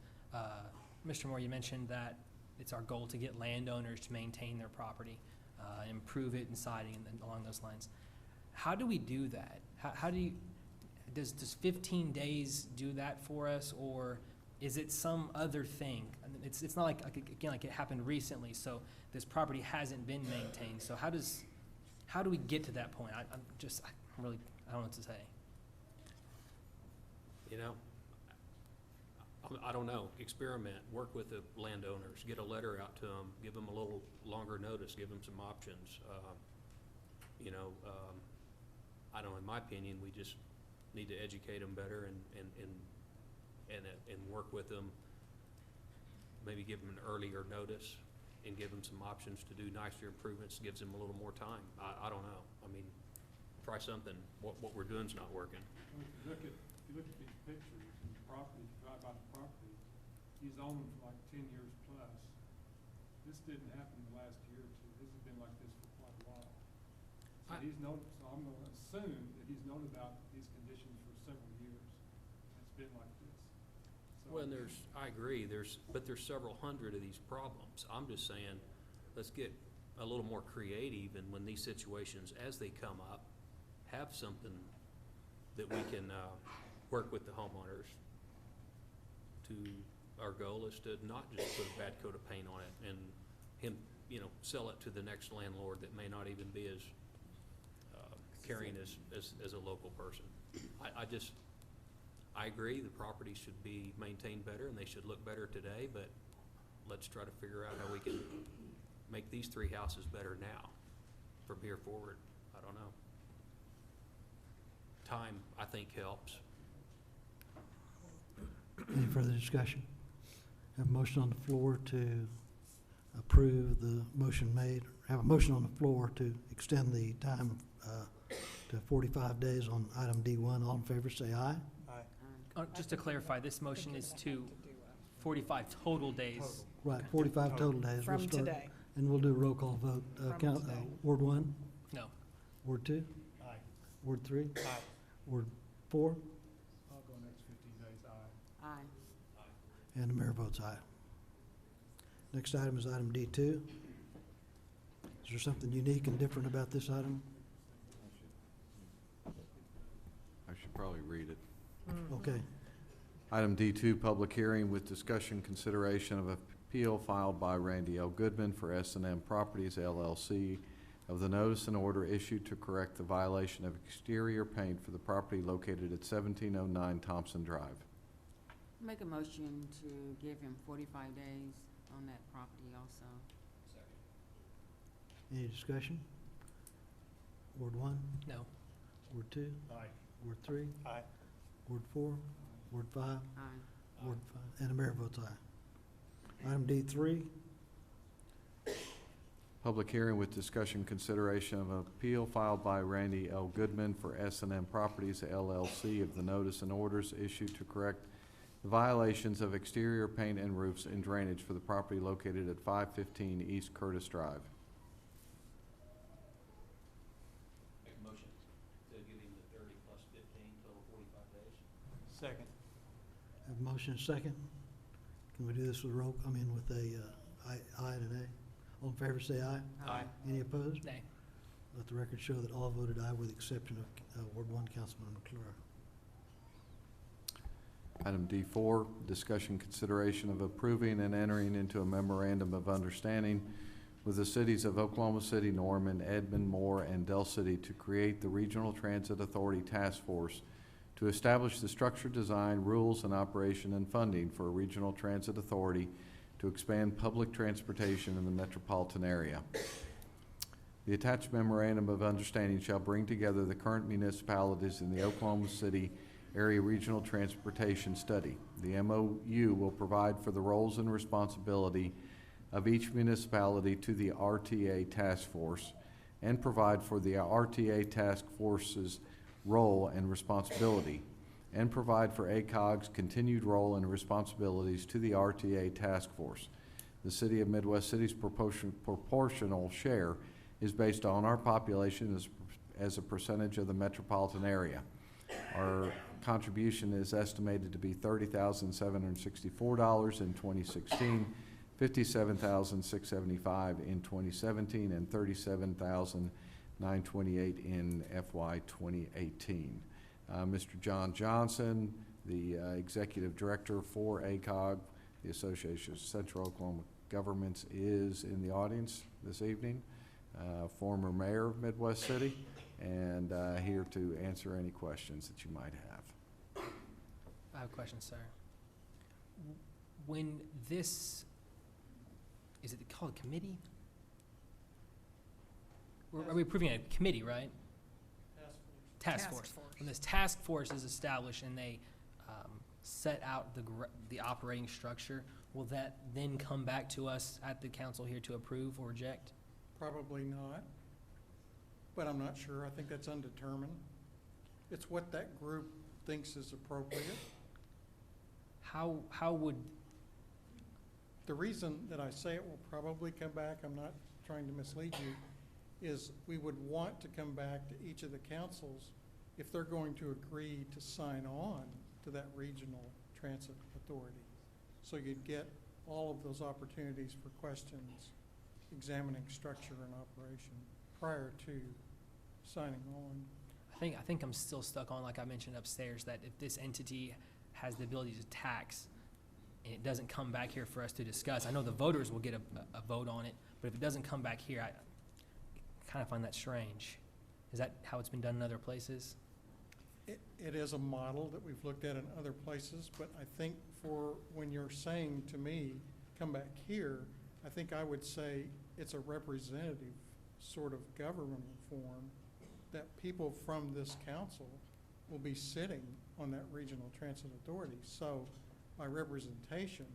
Speaker 4: Mr. Moore, you mentioned that it's our goal to get landowners to maintain their property, improve it in siding and along those lines. How do we do that? How do you, does 15 days do that for us, or is it some other thing? I mean, it's not like again, like it happened recently, so this property hasn't been maintained. So how do we get to that point? I don't know what to say.
Speaker 9: You know, I don't know. Experiment, work with the landowners, get a letter out to them, give them a little longer notice, give them some options. You know, I don't know, in my opinion, we just need to educate them better and work with them. Maybe give them an earlier notice and give them some options to do nicer improvements, gives them a little more time. I don't know. I mean, try something. What we're doing's not working.
Speaker 12: If you look at these pictures and the property, if you drive by the property, he's owned them for like 10 years plus. This didn't happen in the last year or two. This has been like this for quite a while. So so I'm gonna assume that he's known about these conditions for several years. It's been like this. So
Speaker 9: Well, I agree, but there's several hundred of these problems. I'm just saying, let's get a little more creative, and when these situations, as they come up, have something that we can work with the homeowners to, our goal is to not just put a bad coat of paint on it and him, you know, sell it to the next landlord that may not even be as caring as a local person. I agree, the property should be maintained better and they should look better today, but let's try to figure out how we can make these three houses better now from here forward. I don't know. Time, I think, helps.
Speaker 1: Any further discussion? Have a motion on the floor to approve the motion made. Have a motion on the floor to extend the time to 45 days on item D1. All in favor, say aye.
Speaker 4: Just to clarify, this motion is to 45 total days.
Speaker 1: Right, 45 total days. We'll
Speaker 6: From
Speaker 1: start-
Speaker 6: today.
Speaker 1: And we'll do a roll call vote.
Speaker 6: From today.
Speaker 1: Ward 1,
Speaker 4: No.
Speaker 1: Ward 2,
Speaker 5: Aye.
Speaker 1: Ward 3,
Speaker 5: Aye.
Speaker 1: Ward 4,
Speaker 12: I'll go next 15 days, aye.
Speaker 11: Aye.
Speaker 1: and the mayor votes aye. Next item is item D2. Is there something unique and different about this item?
Speaker 3: I should probably read it.
Speaker 1: Okay.
Speaker 3: Item D2, public hearing with discussion consideration of appeal filed by Randy L. Goodman for S&M Properties LLC of the notice and order issued to correct the violation of exterior paint for the property located at 1709 Thompson Drive.
Speaker 11: Make a motion to give him 45 days on that property also.
Speaker 1: Any discussion? Ward 1,
Speaker 4: No.
Speaker 1: Ward 2,
Speaker 5: Aye.
Speaker 1: Ward 3,
Speaker 5: Aye.
Speaker 1: Ward 4, Ward 5,
Speaker 11: Aye.
Speaker 1: Ward 5, and the mayor votes aye. Item D3,
Speaker 3: Public hearing with discussion consideration of an appeal filed by Randy L. Goodman for S&M Properties LLC of the notice and orders issued to correct the violations of exterior paint and roofs and drainage for the property located at 515 East Curtis Drive.
Speaker 9: Make a motion to give him the 30 plus 15, total 45 days.
Speaker 5: Second.
Speaker 1: have a motion and a second. Can we do this with with a aye today? All in favor, say aye.
Speaker 5: Aye.
Speaker 1: Any opposed?
Speaker 4: Nay.
Speaker 1: Let the record show that all voted aye with the exception of Ward 1 Councilman McClure.
Speaker 3: Item D4, discussion consideration of approving and entering into a memorandum of understanding with the cities of Oklahoma City, Norman, Edmond, Moore, and Del City to create the Regional Transit Authority Task Force to establish the structure, design, rules, and operation and funding for a regional transit authority to expand public transportation in the metropolitan area. The attached memorandum of understanding shall bring together the current municipalities in the Oklahoma City Area Regional Transportation Study. The MOU will provide for the roles and responsibility of each municipality to the RTA Task Force and provide for the RTA Task Force's role and responsibility, and provide for ACOG's continued role and responsibilities to the RTA Task Force. The City of Midwest City's proportional share is based on our population as a percentage of the metropolitan area. Our contribution is estimated to be $30,764 in 2016, $57,675 in 2017, and $37,928 in FY 2018. Mr. John Johnson, the Executive Director for ACOG, the Association of Central Oklahoma Governments, is in the audience this evening. Former Mayor of Midwest City, and here to answer any questions that you might have.
Speaker 4: I have a question, sir. When this, is it called a committee? Are we approving a committee, right? Task force. When this task force is established and they set out the operating structure, will that then come back to us at the council here to approve or reject?
Speaker 5: Probably not, but I'm not sure. I think that's undetermined. It's what that group thinks is appropriate.
Speaker 4: How would,
Speaker 5: The reason that I say it will probably come back, I'm not trying to mislead you, is we would want to come back to each of the councils if they're going to agree to sign on to that regional transit authority. So you'd get all of those opportunities for questions, examining structure and operation prior to signing on.
Speaker 4: I think I'm still stuck on, like I mentioned upstairs, that if this entity has the ability to tax and it doesn't come back here for us to discuss, I know the voters will get a vote on it, but if it doesn't come back here, I kind of find that strange. Is that how it's been done in other places?
Speaker 5: It is a model that we've looked at in other places, but I think for when you're saying to me, come back here, I think I would say it's a representative sort of governmental form that people from this council will be sitting on that regional transit authority. So by representation,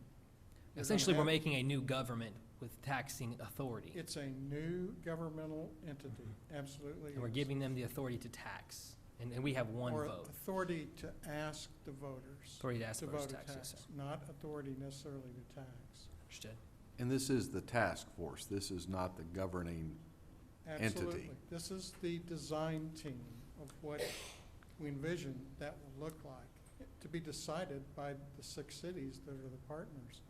Speaker 4: Essentially, we're making a new government with taxing authority.
Speaker 5: it's a new governmental entity, absolutely.
Speaker 4: And we're
Speaker 5: is.
Speaker 4: giving them the authority to tax. And we have one
Speaker 5: Or
Speaker 4: vote.
Speaker 5: authority to ask the voters.
Speaker 4: Authority to ask
Speaker 5: to
Speaker 4: voters
Speaker 5: vote a
Speaker 4: tax, yes,
Speaker 5: tax,
Speaker 4: sir.
Speaker 5: not authority necessarily to tax.
Speaker 4: Understood.
Speaker 3: And this is the task force. This is not the governing entity.
Speaker 5: Absolutely. This is the design team of what we envision that will look like, to be decided by the 6 cities that are the partners.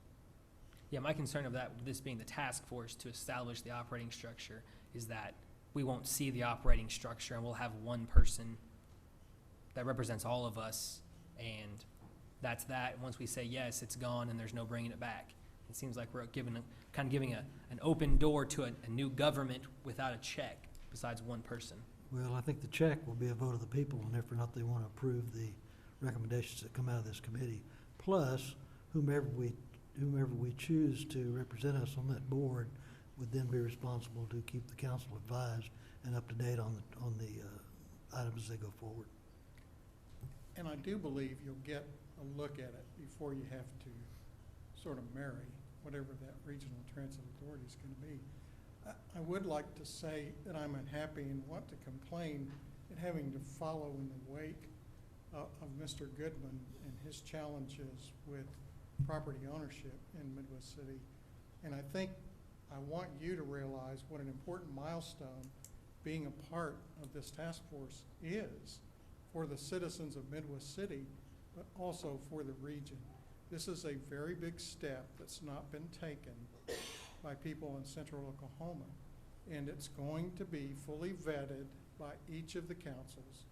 Speaker 4: Yeah, my concern of that, this being the task force to establish the operating structure, is that we won't see the operating structure and we'll have one person that represents all of us, and that's that. Once we say yes, it's gone and there's no bringing it back. It seems like we're giving an open door to a new government without a check besides one person.
Speaker 1: Well, I think the check will be a vote of the people on whether or not they want to approve the recommendations that come out of this committee. Plus, whomever we choose to represent us on that board would then be responsible to keep the council advised and up to date on the items as they go forward.
Speaker 5: And I do believe you'll get a look at it before you have to sort of marry whatever that regional transit authority is going to be. I would like to say that I'm unhappy and want to complain at having to follow in the wake of Mr. Goodman and his challenges with property ownership in Midwest City. And I think I want you to realize what an important milestone being a part of this task force is for the citizens of Midwest City, but also for the region. This is a very big step that's not been taken by people in central Oklahoma. And it's going to be fully vetted by each of the councils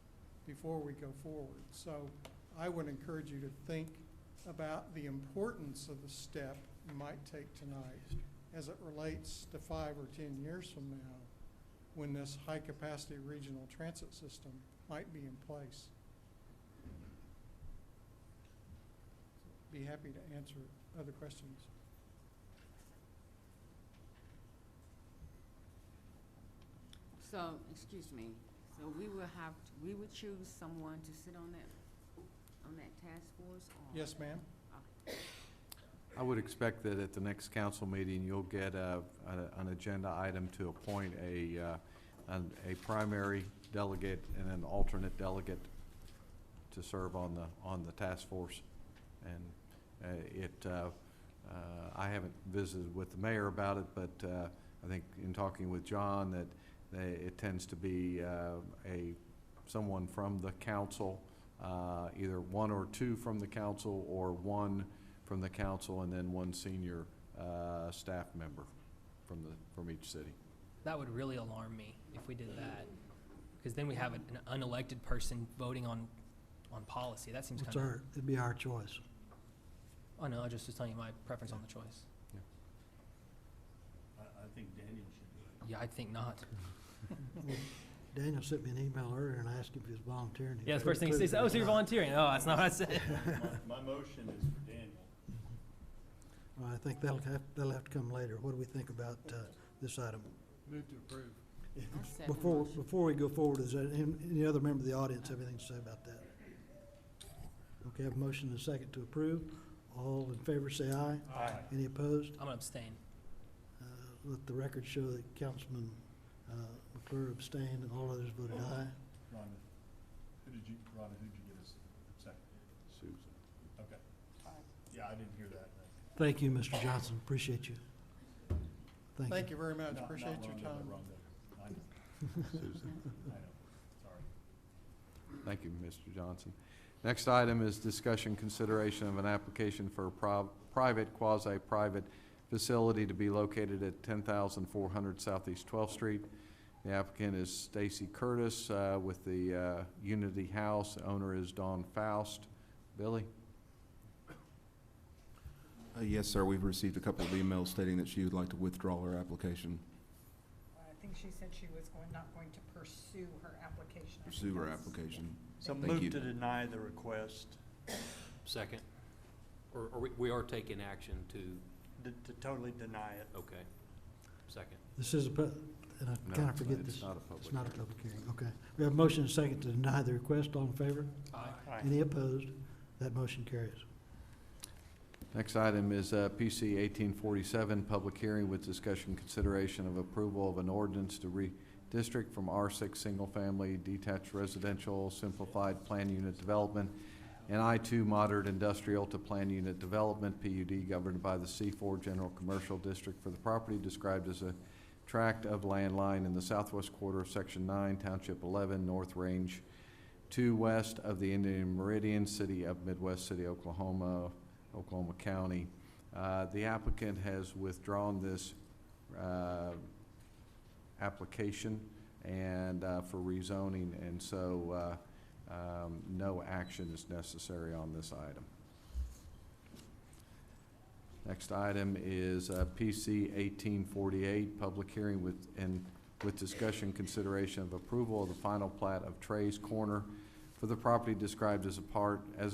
Speaker 5: before we go forward. So I would encourage you to think about the importance of the step you might take tonight as it relates to 5 or 10 years from now, when this high-capacity regional transit system might be in place. Be happy to answer other questions.
Speaker 11: So, excuse me, so we would choose someone to sit on that task force, or?
Speaker 5: Yes, ma'am?
Speaker 3: I would expect that at the next council meeting, you'll get an agenda item to appoint a primary delegate and an alternate delegate to serve on the task force. And I haven't visited with the mayor about it, but I think in talking with John that it tends to be someone from the council, either one or two from the council, or one from the council and then one senior staff member from each city.
Speaker 4: That would really alarm me if we did that, because then we have an unelected person voting on policy. That seems kind of.
Speaker 1: It'd be our choice.
Speaker 4: Oh, no, I just was telling you my preference on the choice.
Speaker 13: I think Daniel should do it.
Speaker 4: Yeah, I think not.
Speaker 1: Daniel sent me an email earlier and I asked him if he was volunteering.
Speaker 4: Yeah, the first thing he says, oh, so you're volunteering. Oh, that's not what I said.
Speaker 13: My motion is for Daniel.
Speaker 1: Well, I think that'll have to come later. What do we think about this item?
Speaker 12: Move to approve.
Speaker 11: I second motion.
Speaker 1: Before we go forward, is there any other member of the audience have anything to say about that? Okay, I have a motion and a second to approve. All in favor say aye.
Speaker 12: Aye.
Speaker 1: Any opposed?
Speaker 4: I'm gonna abstain.
Speaker 1: Let the record show that Councilman McClure abstained and all others voted aye.
Speaker 13: Rhonda, who did you get us second?
Speaker 3: Susan.
Speaker 13: Okay. Yeah, I didn't hear that.
Speaker 1: Thank you, Mr. Johnson. Appreciate you.
Speaker 5: Thank you very much.
Speaker 13: Not
Speaker 5: Appreciate your
Speaker 13: Rhonda,
Speaker 5: time.
Speaker 13: but Rhonda. I know.
Speaker 3: Susan.
Speaker 13: I know. Sorry.
Speaker 3: Thank you, Mr. Johnson. Next item is discussion consideration of an application for a private, quasi-private facility to be located at 10,400 Southeast 12th Street. The applicant is Stacy Curtis with the Unity House. The owner is Dawn Faust. Billy?
Speaker 14: Yes, sir. We've received a couple of emails stating that she would like to withdraw her application.
Speaker 6: I think she said she was not going to pursue her application. I think
Speaker 14: Pursue her
Speaker 6: that's-
Speaker 14: application.
Speaker 13: So
Speaker 14: Thank you.
Speaker 13: move to deny the request,
Speaker 9: Second. Or we are taking action to,
Speaker 13: to totally deny it.
Speaker 9: okay. Second.
Speaker 1: This is and I
Speaker 3: No,
Speaker 1: kind of forget
Speaker 3: it's
Speaker 1: this.
Speaker 3: not a public
Speaker 1: It's not a
Speaker 3: hearing.
Speaker 1: public hearing. Okay. We have a motion and a second to deny the request. All in favor?
Speaker 4: Aye.
Speaker 1: Any opposed? That motion carries.
Speaker 3: Next item is PC 1847, public hearing with discussion consideration of approval of an ordinance to redistrict from R6 single-family detached residential simplified plan unit development and I2 moderate industrial to plan unit development, PUD, governed by the C4 General Commercial District for the property described as a tract of land lying in the southwest quarter of Section 9, Township 11, North Range 2 west of the Indian Meridian, City of Midwest City, Oklahoma County. The applicant has withdrawn this application and for rezoning, and so no action is necessary on this item. Next item is PC 1848, public hearing with discussion consideration of approval of the final plat of Trey's Corner for the property described as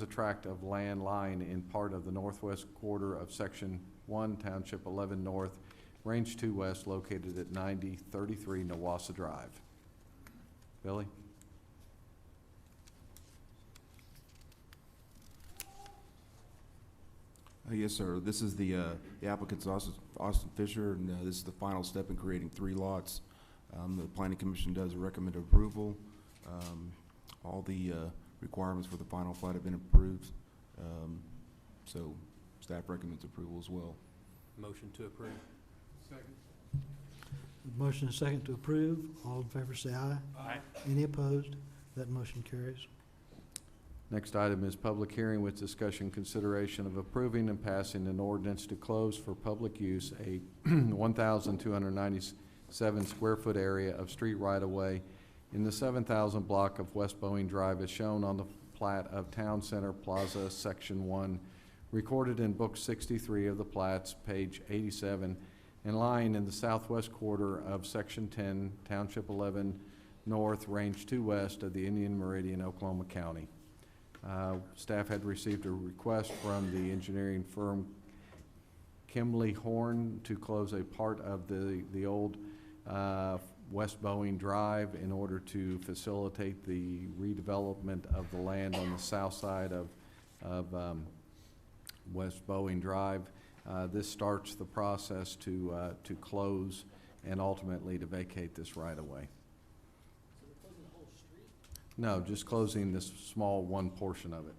Speaker 3: a tract of land lying in part of the northwest quarter of Section 1, Township 11 North, Range 2 West, located at 9033 Nawassa Drive. Billy?
Speaker 14: Yes, sir. This is the applicant's Austin Fisher, and this is the final step in creating 3 lots. The Planning Commission does recommend approval. All the requirements for the final plat have been approved, so staff recommends approval as well.
Speaker 9: Motion to approve.
Speaker 12: Second.
Speaker 1: Motion and second to approve. All in favor say aye.
Speaker 12: Aye.
Speaker 1: Any opposed? That motion carries.
Speaker 3: Next item is public hearing with discussion consideration of approving and passing an ordinance to close for public use a 1,297 square foot area of street right-of-way in the 7,000 block of West Boeing Drive as shown on the plat of Town Center Plaza, Section 1, recorded in Book 63 of the plats, page 87, and lying in the southwest quarter of Section 10, Township 11 North, Range 2 West of the Indian Meridian, Oklahoma County. Staff had received a request from the engineering firm Kimley Horn to close a part of the old West Boeing Drive in order to facilitate the redevelopment of the land on the south side of West Boeing Drive. This starts the process to close and ultimately to vacate this right-of-way.
Speaker 4: So they're closing the whole street?
Speaker 3: No, just closing this small one portion of it.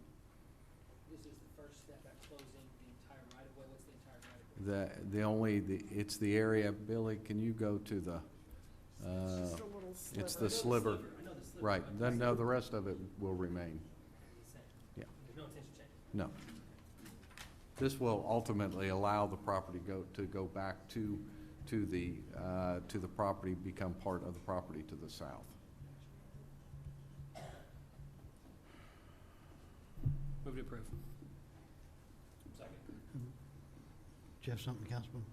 Speaker 4: This is the first step at closing the entire right-of-way. What's the entire right-of-way?
Speaker 3: It's the area, Billy, can you go to the,
Speaker 6: It's just a little
Speaker 3: it's
Speaker 6: sliver.
Speaker 3: the sliver,
Speaker 4: I know the sliver.
Speaker 3: right, then, no, the rest of it will remain,
Speaker 4: Same.
Speaker 3: yeah,
Speaker 4: There's no intention to change.
Speaker 3: no. This will ultimately allow the property to go back to the property, become part of the property to the south.
Speaker 4: Move to approve. Second.
Speaker 1: Do you have something, Councilman?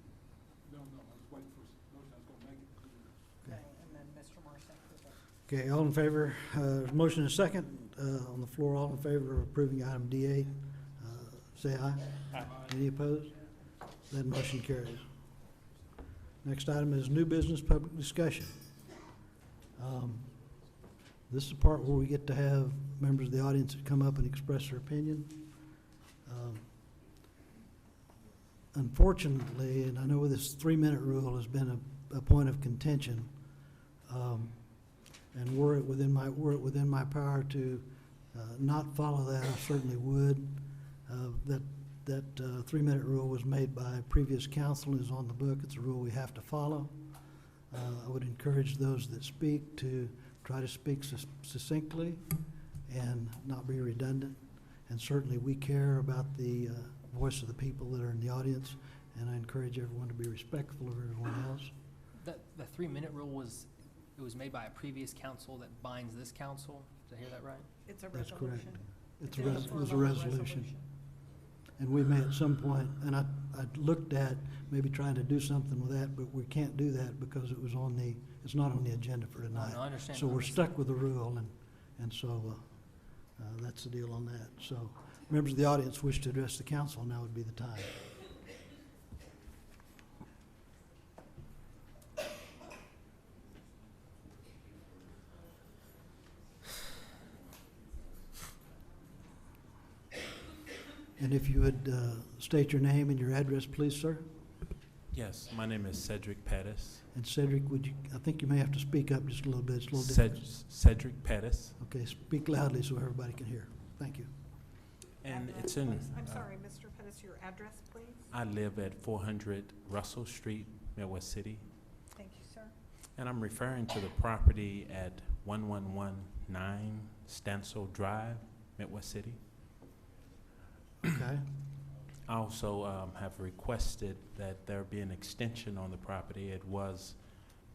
Speaker 12: No, I was waiting for motion, I was gonna make it.
Speaker 6: Okay, and then Mr. Marsak.
Speaker 1: Okay, all in favor, motion and second, on the floor, all in favor of approving item D8, say aye.
Speaker 12: Aye.
Speaker 1: Any opposed? That motion carries. Next item is new business public discussion. This is the part where we get to have members of the audience that come up and express their opinion. Unfortunately, and I know this 3-minute rule has been a point of contention, and were it within my power to not follow that, I certainly would. That 3-minute rule was made by previous council and is on the book. It's a rule we have to follow. I would encourage those that speak to try to speak succinctly and not be redundant. And certainly we care about the voice of the people that are in the audience, and I encourage everyone to be respectful of everyone else.
Speaker 4: The 3-minute rule was made by a previous council that binds this council. Did I hear that right?
Speaker 6: It's a
Speaker 1: That's
Speaker 6: resolution.
Speaker 1: correct.
Speaker 6: It's
Speaker 1: It was a resolution. And we may at some point, and I looked at maybe trying to do something with that, but we can't do that because it's not on the agenda for tonight.
Speaker 4: No, I understand.
Speaker 1: So we're stuck with the rule, and so that's the deal on that. So members of the audience wish to address the council, now would be the time. And if you would state your name and your address, please, sir.
Speaker 15: Yes, my name is Cedric Pettis.
Speaker 1: And Cedric, I think you may have to speak up just a little bit, it's a little different.
Speaker 15: Cedric Pettis.
Speaker 1: Okay, speak loudly so everybody can hear. Thank you.
Speaker 15: And
Speaker 6: Address,
Speaker 15: it's in,
Speaker 6: please. I'm sorry, Mr. Pettis, your address, please?
Speaker 15: I live at 400 Russell Street, Midwest City.
Speaker 6: Thank you, sir.
Speaker 15: And I'm referring to the property at 1119 Stansel Drive, Midwest City.
Speaker 1: Okay.
Speaker 15: I also have requested that there be an extension on the property. It was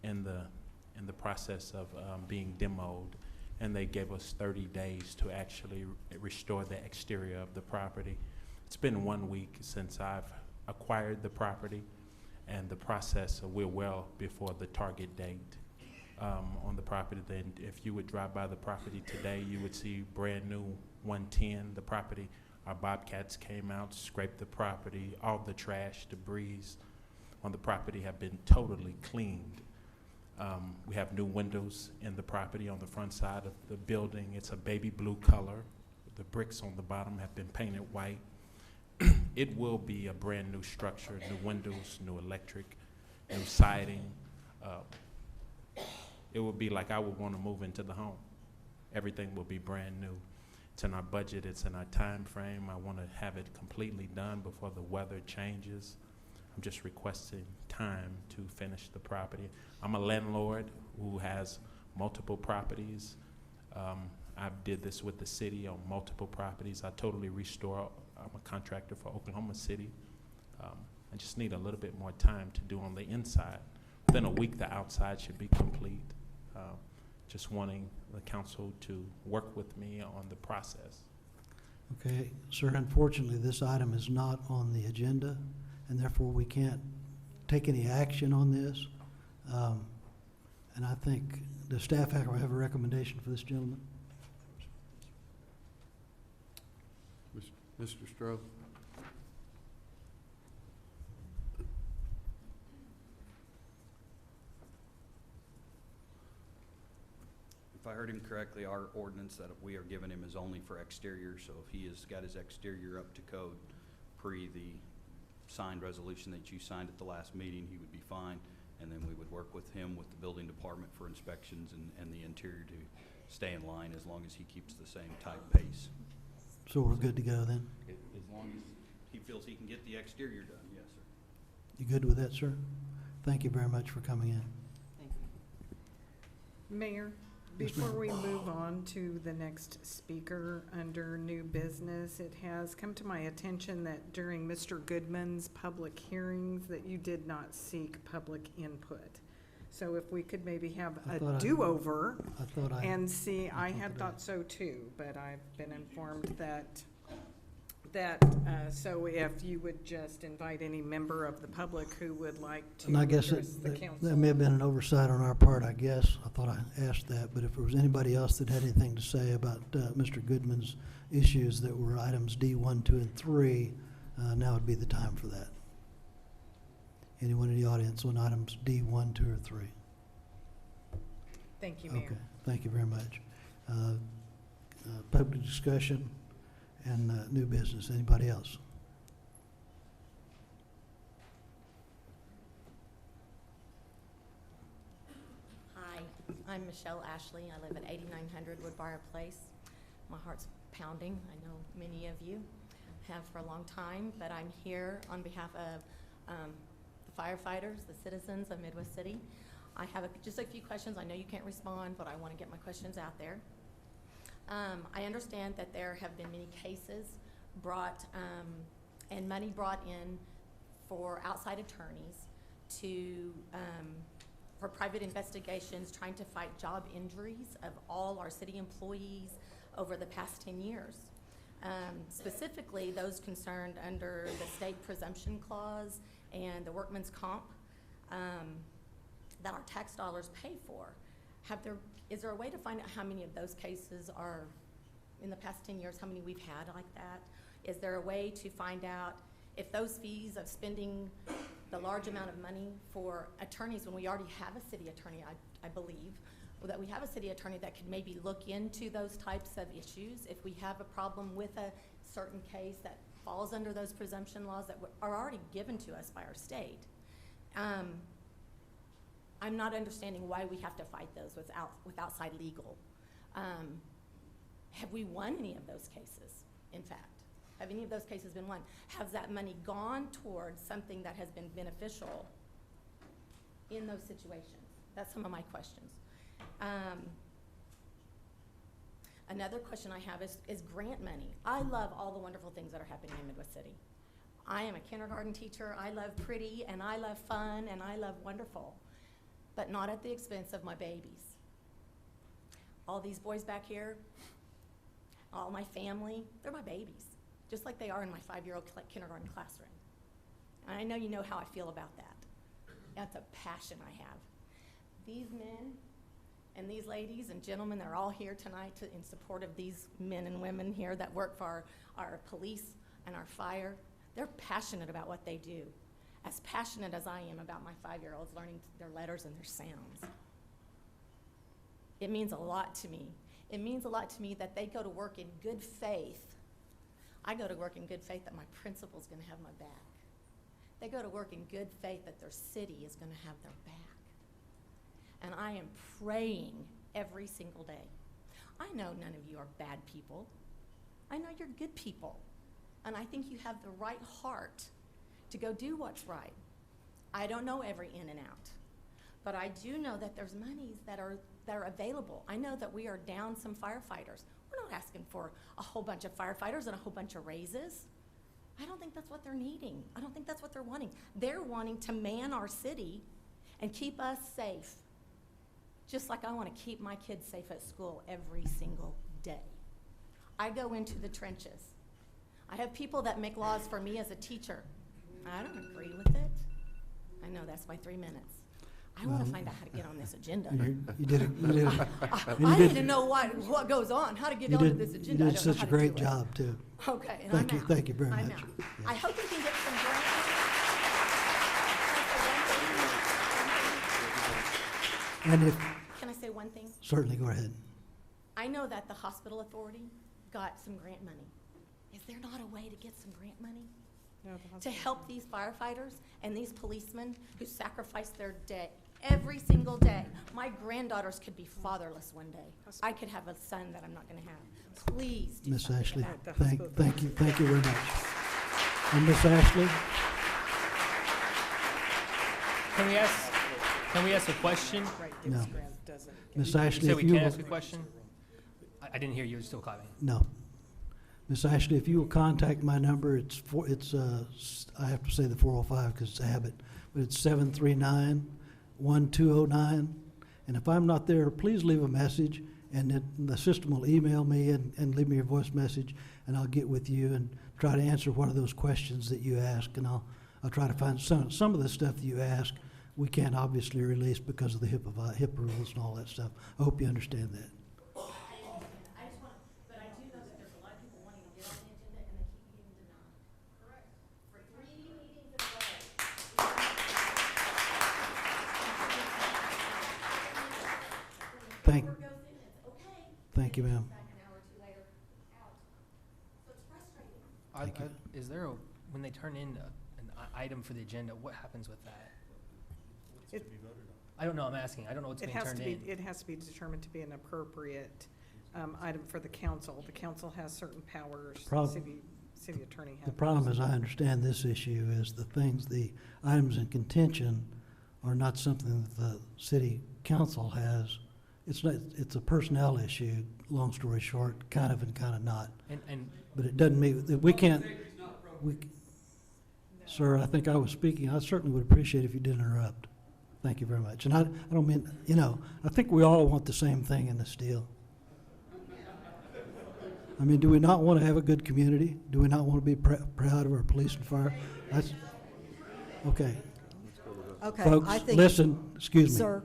Speaker 15: in the process of being demoed, and they gave us 30 days to actually restore the exterior of the property. It's been 1 week since I've acquired the property, and the process, we're well before the target date on the property. Then if you would drive by the property today, you would see brand new 110, the property. Our bobcats came out, scraped the property. All the trash, debris on the property have been totally cleaned. We have new windows in the property on the front side of the building. It's a baby blue color. The bricks on the bottom have been painted white. It will be a brand new structure, new windows, new electric, new siding. It will be like I would want to move into the home. Everything will be brand new. It's in our budget, it's in our time frame. I want to have it completely done before the weather changes. I'm just requesting time to finish the property. I'm a landlord who has multiple properties. I did this with the city on multiple properties. I totally restore. I'm a contractor for Oklahoma City. I just need a little bit more time to do on the inside. Within a week, the outside should be complete. Just wanting the council to work with me on the process.
Speaker 1: Okay, sir, unfortunately, this item is not on the agenda, and therefore we can't take any action on this. And I think, does staff have a recommendation for this gentleman?
Speaker 3: Mr. Stroh?
Speaker 10: If I heard him correctly, our ordinance that we are giving him is only for exterior, so if he has got his exterior up to code pre the signed resolution that you signed at the last meeting, he would be fine. And then we would work with him, with the building department for inspections and the interior to stay in line as long as he keeps the same type pace.
Speaker 1: So we're good to go then?
Speaker 10: As long as he feels he can get the exterior done, yes, sir.
Speaker 1: You good with that, sir? Thank you very much for coming in.
Speaker 11: Thank you.
Speaker 6: Mayor,
Speaker 1: Yes, ma'am.
Speaker 6: before we move on to the next speaker under new business, it has come to my attention that during Mr. Goodman's public hearings that you did not seek public input. So if we could maybe have
Speaker 1: I
Speaker 6: a
Speaker 1: thought I-
Speaker 6: do-over
Speaker 1: I thought I,
Speaker 6: and see, I had
Speaker 1: Okay.
Speaker 6: thought so too, but I've been informed that, so if you would just invite any member of the public who would like to
Speaker 1: and I guess
Speaker 6: address the
Speaker 1: that
Speaker 6: council.
Speaker 1: may have been an oversight on our part, I guess. I thought I asked that, but if there was anybody else that had anything to say about Mr. Goodman's issues that were items D, 1, 2, and 3, now would be the time for that. Anyone in the audience on items D, 1, 2, or 3?
Speaker 6: Thank you, Mayor.
Speaker 1: Okay, thank you very much. Public discussion and new business. Anybody else?
Speaker 16: Hi, I'm Michelle Ashley. I live at 8900 Woodbriar Place. My heart's pounding. I know many of you have for a long time, but I'm here on behalf of the firefighters, the citizens of Midwest City. I have just a few questions. I know you can't respond, but I want to get my questions out there. I understand that there have been many cases brought and money brought in for outside attorneys to for private investigations trying to fight job injuries of all our city employees over the past 10 years. Specifically, those concerned under the state presumption clause and the workman's comp that our tax dollars pay for. Is there a way to find out how many of those cases are, in the past 10 years, how many we've had like that? Is there a way to find out if those fees of spending the large amount of money for attorneys, when we already have a city attorney, I believe, that we have a city attorney that could maybe look into those types of issues if we have a problem with a certain case that falls under those presumption laws that are already given to us by our state. I'm not understanding why we have to fight those with outside legal. Have we won any of those cases, in fact? Have any of those cases been won? Has that money gone towards something that has been beneficial in those situations? That's some of my questions. Another question I have is grant money. I love all the wonderful things that are happening in Midwest City. I am a kindergarten teacher. I love pretty, and I love fun, and I love wonderful, but not at the expense of my babies. All these boys back here, all my family, they're my babies, just like they are in my 5-year-old kindergarten classroom. And I know you know how I feel about that. That's a passion I have. These men and these ladies and gentlemen, they're all here tonight in support of these men and women here that work for our police and our fire. They're passionate about what they do, as passionate as I am about my 5-year-olds learning their letters and their sounds. It means a lot to me. It means a lot to me that they go to work in good faith. I go to work in good faith that my principal's going to have my back. They go to work in good faith that their city is going to have their back. And I am praying every single day. I know none of you are bad people. I know you're good people. And I think you have the right heart to go do what's right. I don't know every in and out, but I do know that there's monies that are available. I know that we are down some firefighters. We're not asking for a whole bunch of firefighters and a whole bunch of raises. I don't think that's what they're needing. I don't think that's what they're wanting. They're wanting to man our city and keep us safe, just like I want to keep my kids safe at school every single day. I go into the trenches. I have people that make laws for me as a teacher. I don't agree with it. I know, that's my 3 minutes. I want to find out how to get on this agenda.
Speaker 1: You did it, you did it.
Speaker 16: I need to know what goes on, how to get onto this
Speaker 1: You
Speaker 16: agenda. I
Speaker 1: did
Speaker 16: don't know
Speaker 1: such
Speaker 16: how
Speaker 1: a
Speaker 16: to
Speaker 1: great
Speaker 16: do it.
Speaker 1: job, too.
Speaker 16: Okay, and I'm out.
Speaker 1: Thank you very
Speaker 16: I'm
Speaker 1: much.
Speaker 16: out.
Speaker 1: Yeah.
Speaker 16: I hope we can get some grants.
Speaker 1: And if,
Speaker 16: Can I say one thing?
Speaker 1: certainly, go ahead.
Speaker 16: I know that the hospital authority got some grant money. Is there not a way to get some grant money?
Speaker 6: No, the
Speaker 16: To
Speaker 6: hospital-
Speaker 16: help these firefighters and these policemen who sacrifice their day every single day. My granddaughters could be fatherless one day. I could have a son that I'm not gonna have. Please do
Speaker 1: Miss
Speaker 16: something
Speaker 1: Ashley,
Speaker 16: about it.
Speaker 1: thank you very much. And Miss Ashley,
Speaker 4: Can we ask a question?
Speaker 6: Right,
Speaker 1: No.
Speaker 6: Gibbs grant doesn't.
Speaker 1: Miss
Speaker 4: You
Speaker 1: Ashley,
Speaker 4: said
Speaker 1: if
Speaker 4: we
Speaker 1: you
Speaker 4: can
Speaker 1: will,
Speaker 4: ask a question? I didn't hear you, you're still clapping.
Speaker 1: no. Miss Ashley, if you will contact my number, I have to say the 405 because it's a habit, but it's 739-1209. And if I'm not there, please leave a message, and then the system will email me and leave me a voice message, and I'll get with you and try to answer one of those questions that you ask, and I'll try to find some of the stuff that you ask we can't obviously release because of the HIPAA rules and all that stuff. I hope you understand that.
Speaker 16: I just want, but I do know that there's a lot of people wanting to get on the agenda and they keep getting denied. Correct. For 3 meetings in a row.
Speaker 1: Thank-
Speaker 16: Paperwork goes in, it's okay.
Speaker 1: Thank you, ma'am.
Speaker 16: Back an hour or 2 later, out. So it's frustrating.
Speaker 1: Thank you.
Speaker 4: Is there when they turn in an item for the agenda, what happens with that? I don't know, I'm asking. I don't know what's
Speaker 6: It
Speaker 4: being
Speaker 6: has
Speaker 4: turned
Speaker 6: to be,
Speaker 4: in.
Speaker 6: it has to be determined to be an appropriate item for the council. The council has certain powers, the
Speaker 1: Prob-
Speaker 6: city attorney has.
Speaker 1: The problem, as I understand this issue, is the items in contention are not something that the city council has. It's a personnel issue, long story short, kind of and kind of not.
Speaker 4: And
Speaker 1: But it doesn't mean, that we can't, sir, I think I was speaking. I certainly would appreciate if you didn't interrupt. Thank you very much. And I don't mean, I think we all want the same thing in this deal. I mean, do we not want to have a good community? Do we not want to be proud of our police and fire? That's, okay.
Speaker 17: Okay,
Speaker 1: Folks,
Speaker 17: I think.
Speaker 1: listen, excuse me.
Speaker 17: Sir,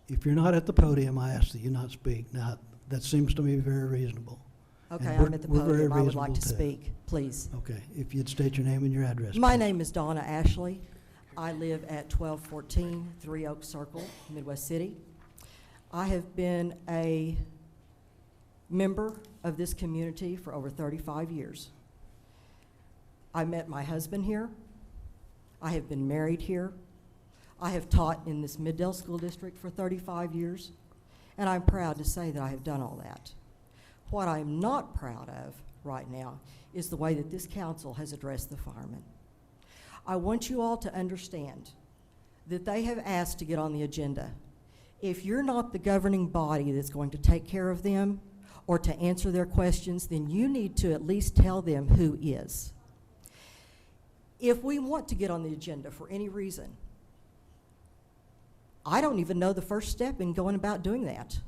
Speaker 1: If you're not at the podium, I ask that you not speak. Now, that seems to me very reasonable.
Speaker 17: okay,
Speaker 1: And
Speaker 17: I'm at the
Speaker 1: we're very
Speaker 17: podium. I would like to
Speaker 1: reasonable, too.
Speaker 17: speak, please.
Speaker 1: Okay, if you'd state your name and your address.
Speaker 17: My
Speaker 1: please.
Speaker 17: name is Donna Ashley. I live at 1214 Three Oaks Circle, Midwest City. I have been a member of this community for over 35 years. I met my husband here. I have been married here. I have taught in this Middale School District for 35 years, and I'm proud to say that I have done all that. What I'm not proud of right now is the way that this council has addressed the firemen. I want you all to understand that they have asked to get on the agenda. If you're not the governing body that's going to take care of them or to answer their questions, then you need to at least tell them who is. If we want to get on the agenda for any reason, I don't even know the first step in going about doing that.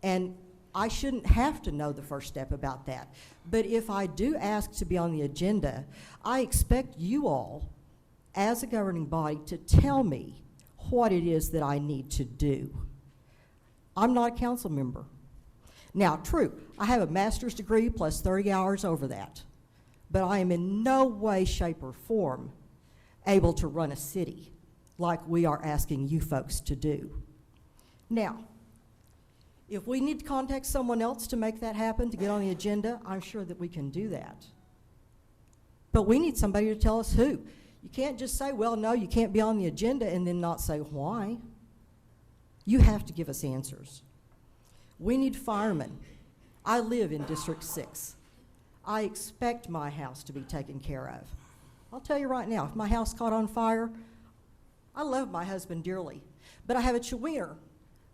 Speaker 17: And I shouldn't have to know the first step about that. But if I do ask to be on the agenda, I expect you all, as a governing body, to tell me what it is that I need to do. I'm not a council member. Now, true, I have a master's degree plus 30 hours over that, but I am in no way, shape, or form able to run a city like we are asking you folks to do. Now, if we need to contact someone else to make that happen, to get on the agenda, I'm sure that we can do that. But we need somebody to tell us who. You can't just say, well, no, you can't be on the agenda, and then not say why. You have to give us answers. We need firemen. I live in District 6. I expect my house to be taken care of. I'll tell you right now, if my house caught on fire, I love my husband dearly, but I have a chiweer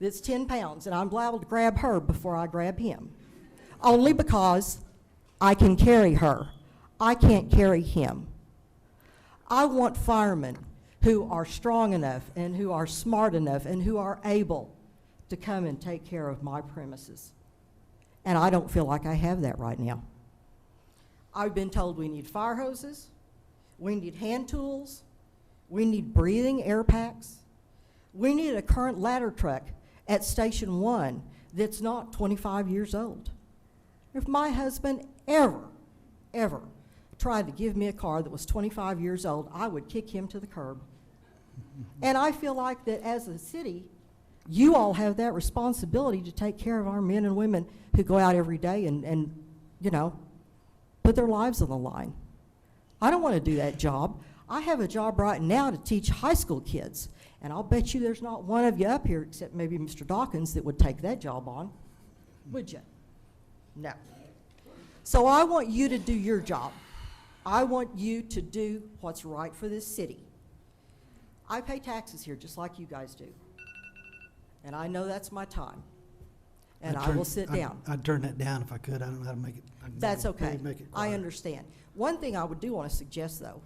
Speaker 17: that's 10 pounds, and I'm liable to grab her before I grab him, only because I can carry her. I can't carry him. I want firemen who are strong enough and who are smart enough and who are able to come and take care of my premises. And I don't feel like I have that right now. I've been told we need fire hoses, we need hand tools, we need breathing air packs, we need a current ladder truck at Station 1 that's not 25 years old. If my husband ever tried to give me a car that was 25 years old, I would kick him to the curb. And I feel like that as a city, you all have that responsibility to take care of our men and women who go out every day and you know, put their lives on the line. I don't want to do that job. I have a job right now to teach high school kids, and I'll bet you there's not one of you up here, except maybe Mr. Dawkins, that would take that job on. Would you? No. So I want you to do your job. I want you to do what's right for this city. I pay taxes here just like you guys do. And I know that's my time. And I will sit down.
Speaker 1: I'd turn that down if I could. I don't know how to make it.
Speaker 17: That's okay.
Speaker 1: Make it
Speaker 17: I
Speaker 1: quiet.
Speaker 17: understand. One thing I do want to suggest, though,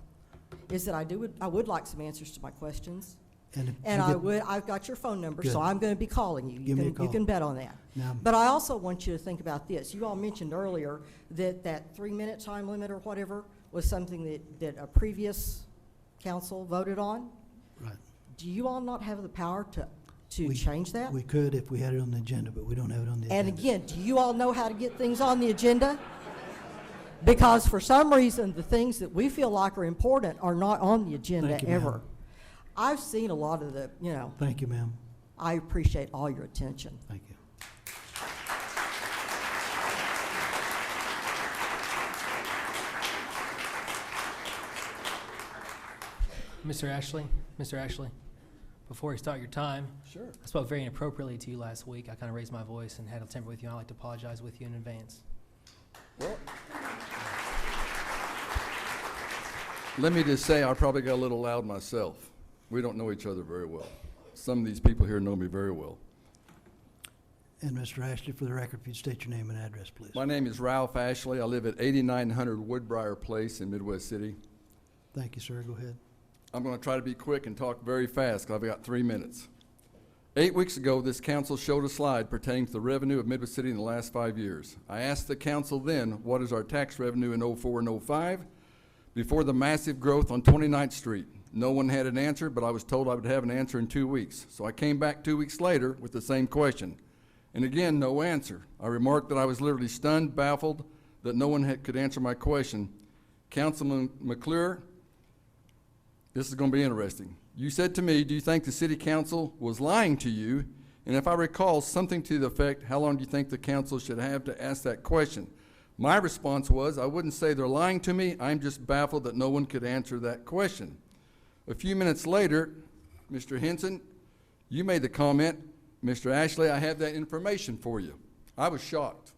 Speaker 17: is that I would like some answers to my questions.
Speaker 1: And if
Speaker 17: And
Speaker 1: you get-
Speaker 17: I've got your phone number,
Speaker 1: Good.
Speaker 17: so I'm going to be calling you.
Speaker 1: Give me a
Speaker 17: You
Speaker 1: call.
Speaker 17: can bet on that.
Speaker 1: Now-
Speaker 17: But I also want you to think about this. You all mentioned earlier that that 3-minute time limit or whatever was something that a previous council voted on.
Speaker 1: Right.
Speaker 17: Do you all not have the power to
Speaker 1: We-
Speaker 17: change that?
Speaker 1: We could if we had it on the agenda, but we don't have it on the agenda.
Speaker 17: And again, do you all know how to get things on the agenda? Because for some reason, the things that we feel like are important are not on the agenda
Speaker 1: Thank you, ma'am.
Speaker 17: ever. I've seen a lot of the,
Speaker 1: Thank you, ma'am.
Speaker 17: I appreciate all your attention.
Speaker 1: Thank you.
Speaker 4: Mr. Ashley, before you start your time,
Speaker 3: Sure.
Speaker 4: I spoke very inappropriately to you last week. I kind of raised my voice and had a temper with you. I'd like to apologize with you in advance.
Speaker 18: Well, let me just say, I probably got a little loud myself. We don't know each other very well. Some of these people here know me very well.
Speaker 1: And Mr. Ashley, for the record, if you'd state your name and address, please.
Speaker 18: My name is Ralph Ashley. I live at 8900 Woodbriar Place in Midwest City.
Speaker 1: Thank you, sir. Go ahead.
Speaker 18: I'm going to try to be quick and talk very fast because I've got 3 minutes. 8 weeks ago, this council showed a slide pertaining to the revenue of Midwest City in the last 5 years. I asked the council then, what is our tax revenue in '04 and '05 before the massive growth on 29th Street? No one had an answer, but I was told I would have an answer in 2 weeks. So I came back 2 weeks later with the same question. And again, no answer. I remarked that I was literally stunned, baffled, that no one could answer my question. Councilman McClure, this is going to be interesting. You said to me, do you think the city council was lying to you? And if I recall, something to the effect, how long do you think the council should have to ask that question? My response was, I wouldn't say they're lying to me, I'm just baffled that no one could answer that question. A few minutes later, Mr. Henson, you made the comment, Mr. Ashley, I have that information for you. I was shocked.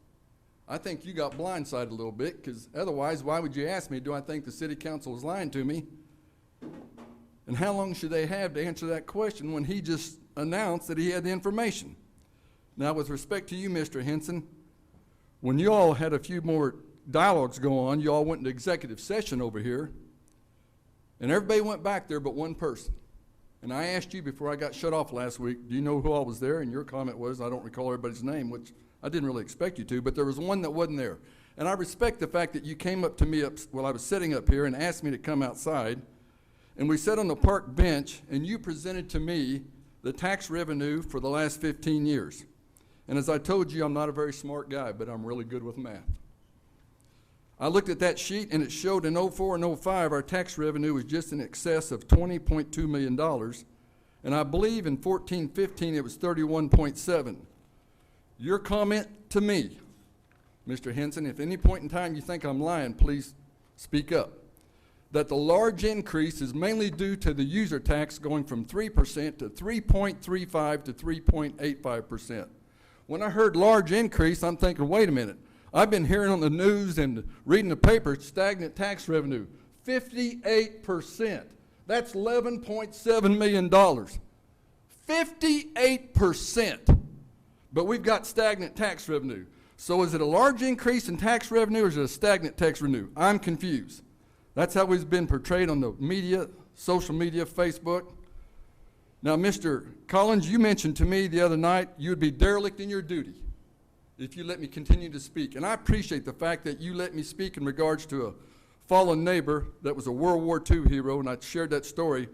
Speaker 18: I think you got blindsided a little bit, because otherwise, why would you ask me, do I think the city council is lying to me? And how long should they have to answer that question when he just announced that he had the information? Now, with respect to you, Mr. Henson, when you all had a few more dialogues go on, you all went into executive session over here, and everybody went back there but one person. And I asked you before I got shut off last week, do you know who all was there? And your comment was, I don't recall everybody's name, which I didn't really expect you to, but there was one that wasn't there. And I respect the fact that you came up to me while I was sitting up here and asked me to come outside. And we sat on the park bench, and you presented to me the tax revenue for the last 15 years. And as I told you, I'm not a very smart guy, but I'm really good with math. I looked at that sheet, and it showed in '04 and '05 our tax revenue was just in excess of $20.2 million. And I believe in 14-15 it was 31.7. Your comment to me, Mr. Henson, if at any point in time you think I'm lying, please speak up. That the large increase is mainly due to the user tax going from 3% to 3.35 to 3.85%. When I heard large increase, I'm thinking, wait a minute. I've been hearing on the news and reading the paper, stagnant tax revenue, 58%. That's $11.7 million. 58%. But we've got stagnant tax revenue. So is it a large increase in tax revenue or is it a stagnant tax revenue? I'm confused. That's how it's been portrayed on the media, social media, Facebook. Now, Mr. Collins, you mentioned to me the other night you would be derelict in your duty if you let me continue to speak. And I appreciate the fact that you let me speak in regards to a fallen neighbor that was a World War II hero, and I shared that story.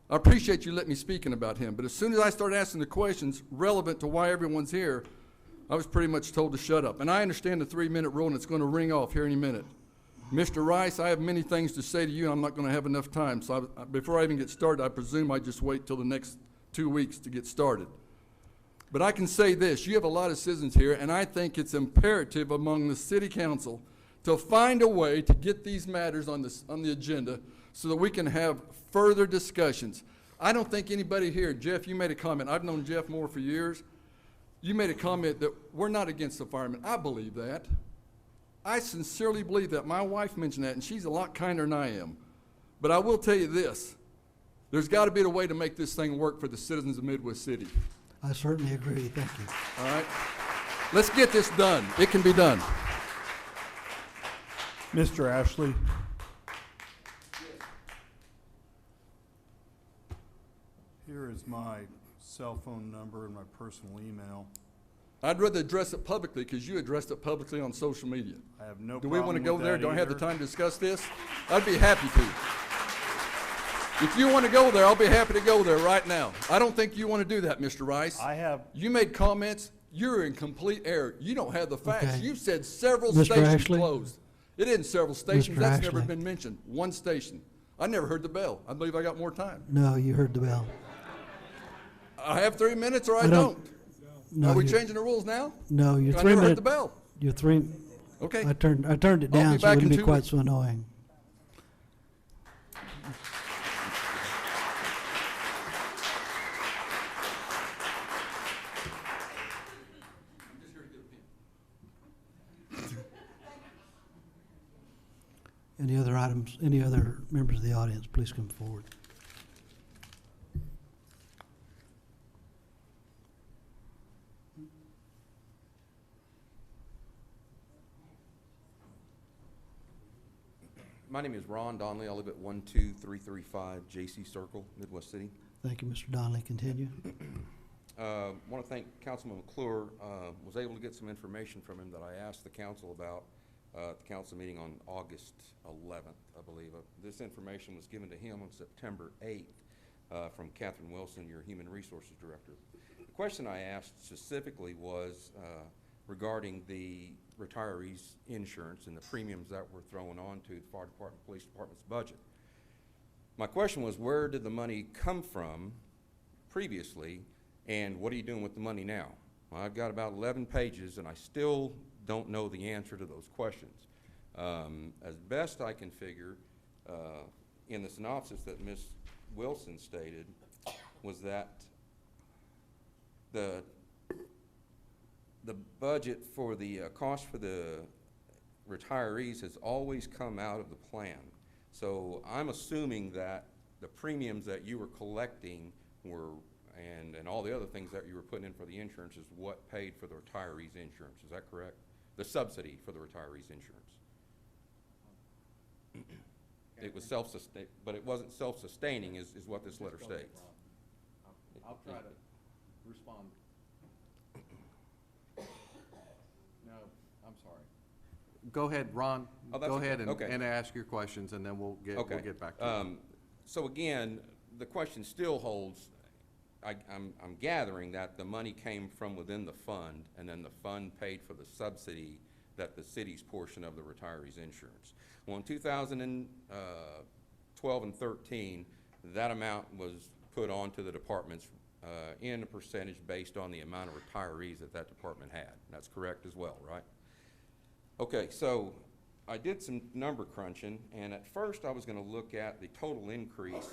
Speaker 18: I appreciate you letting me speaking about him. But as soon as I started asking the questions relevant to why everyone's here, I was pretty much told to shut up. And I understand the 3-minute rule, and it's going to ring off here in a minute. Mr. Rice, I have many things to say to you, and I'm not going to have enough time. So before I even get started, I presume I just wait till the next 2 weeks to get started. But I can say this, you have a lot of citizens here, and I think it's imperative among the city council to find a way to get these matters on the agenda so that we can have further discussions. I don't think anybody here, Jeff, you made a comment. I've known Jeff Moore for years. You made a comment that we're not against the firemen. I believe that. I sincerely believe that. My wife mentioned that, and she's a lot kinder than I am. But I will tell you this, there's got to be a way to make this thing work for the citizens of Midwest City.
Speaker 1: I certainly agree. Thank you.
Speaker 18: All right? Let's get this done. It can be done.
Speaker 13: Mr. Ashley? Here is my cell phone number and my personal email.
Speaker 18: I'd rather address it publicly because you addressed it publicly on social media.
Speaker 13: I have no
Speaker 18: Do we want to go
Speaker 13: with
Speaker 18: there?
Speaker 13: that
Speaker 18: Do I have the
Speaker 13: either.
Speaker 18: time to discuss this? I'd be happy to. If you want to go there, I'll be happy to go there right now. I don't think you want to do that, Mr. Rice. You made comments. You're in complete error. You don't have the facts.
Speaker 1: Okay.
Speaker 18: You said several
Speaker 1: Mr.
Speaker 18: stations
Speaker 1: Ashley?
Speaker 18: closed. It isn't several stations.
Speaker 1: Mr.
Speaker 18: That's never
Speaker 1: Ashley?
Speaker 18: been mentioned. One station. I never heard the bell. I believe I got more time.
Speaker 1: No, you heard the bell.
Speaker 18: I have 3 minutes or I
Speaker 1: I don't-
Speaker 18: don't.
Speaker 1: No,
Speaker 18: Are we
Speaker 1: you-
Speaker 18: changing the rules now?
Speaker 1: No, your
Speaker 18: I
Speaker 1: 3
Speaker 18: never heard
Speaker 1: minute.
Speaker 18: the bell.
Speaker 1: Your 3.
Speaker 18: Okay.
Speaker 1: I turned it
Speaker 18: I'll be
Speaker 1: down so it
Speaker 18: back in
Speaker 1: wouldn't be
Speaker 18: 2
Speaker 1: quite
Speaker 18: weeks.
Speaker 1: so annoying. Any other items, any other members of the audience, please come forward.
Speaker 14: My name is Ron Donnelly. I live at 12335 J.C. Circle, Midwest City.
Speaker 1: Thank you, Mr. Donnelly. Continue.
Speaker 14: Want to thank Councilman McClure. Was able to get some information from him that I asked the council about at the council meeting on August 11th, I believe. This information was given to him on September 8th from Catherine Wilson, your Human Resources Director. The question I asked specifically was regarding the retirees' insurance and the premiums that were thrown onto the fire department, police department's budget. My question was, where did the money come from previously, and what are you doing with the money now? Well, I've got about 11 pages, and I still don't know the answer to those questions. As best I can figure, in the synopsis that Ms. Wilson stated, was that the budget for the cost for the retirees has always come out of the plan. So I'm assuming that the premiums that you were collecting were, and all the other things that you were putting in for the insurance is what paid for the retirees' insurance. Is that correct? The subsidy for the retirees' insurance. It was self-sustain, but it wasn't self-sustaining is what this letter states.
Speaker 3: I'll try to respond. No, I'm sorry. Go ahead, Ron.
Speaker 14: Oh, that's
Speaker 3: Go
Speaker 14: okay.
Speaker 3: ahead
Speaker 14: Okay.
Speaker 3: and ask your questions, and then we'll get back to you.
Speaker 14: So again, the question still holds. I'm gathering that the money came from within the fund, and then the fund paid for the subsidy that the city's portion of the retirees' insurance. Well, in 2012 and 13, that amount was put onto the departments in a percentage based on the amount of retirees that that department had. That's correct as well, right? Okay, so I did some number crunching, and at first I was going to look at the total increase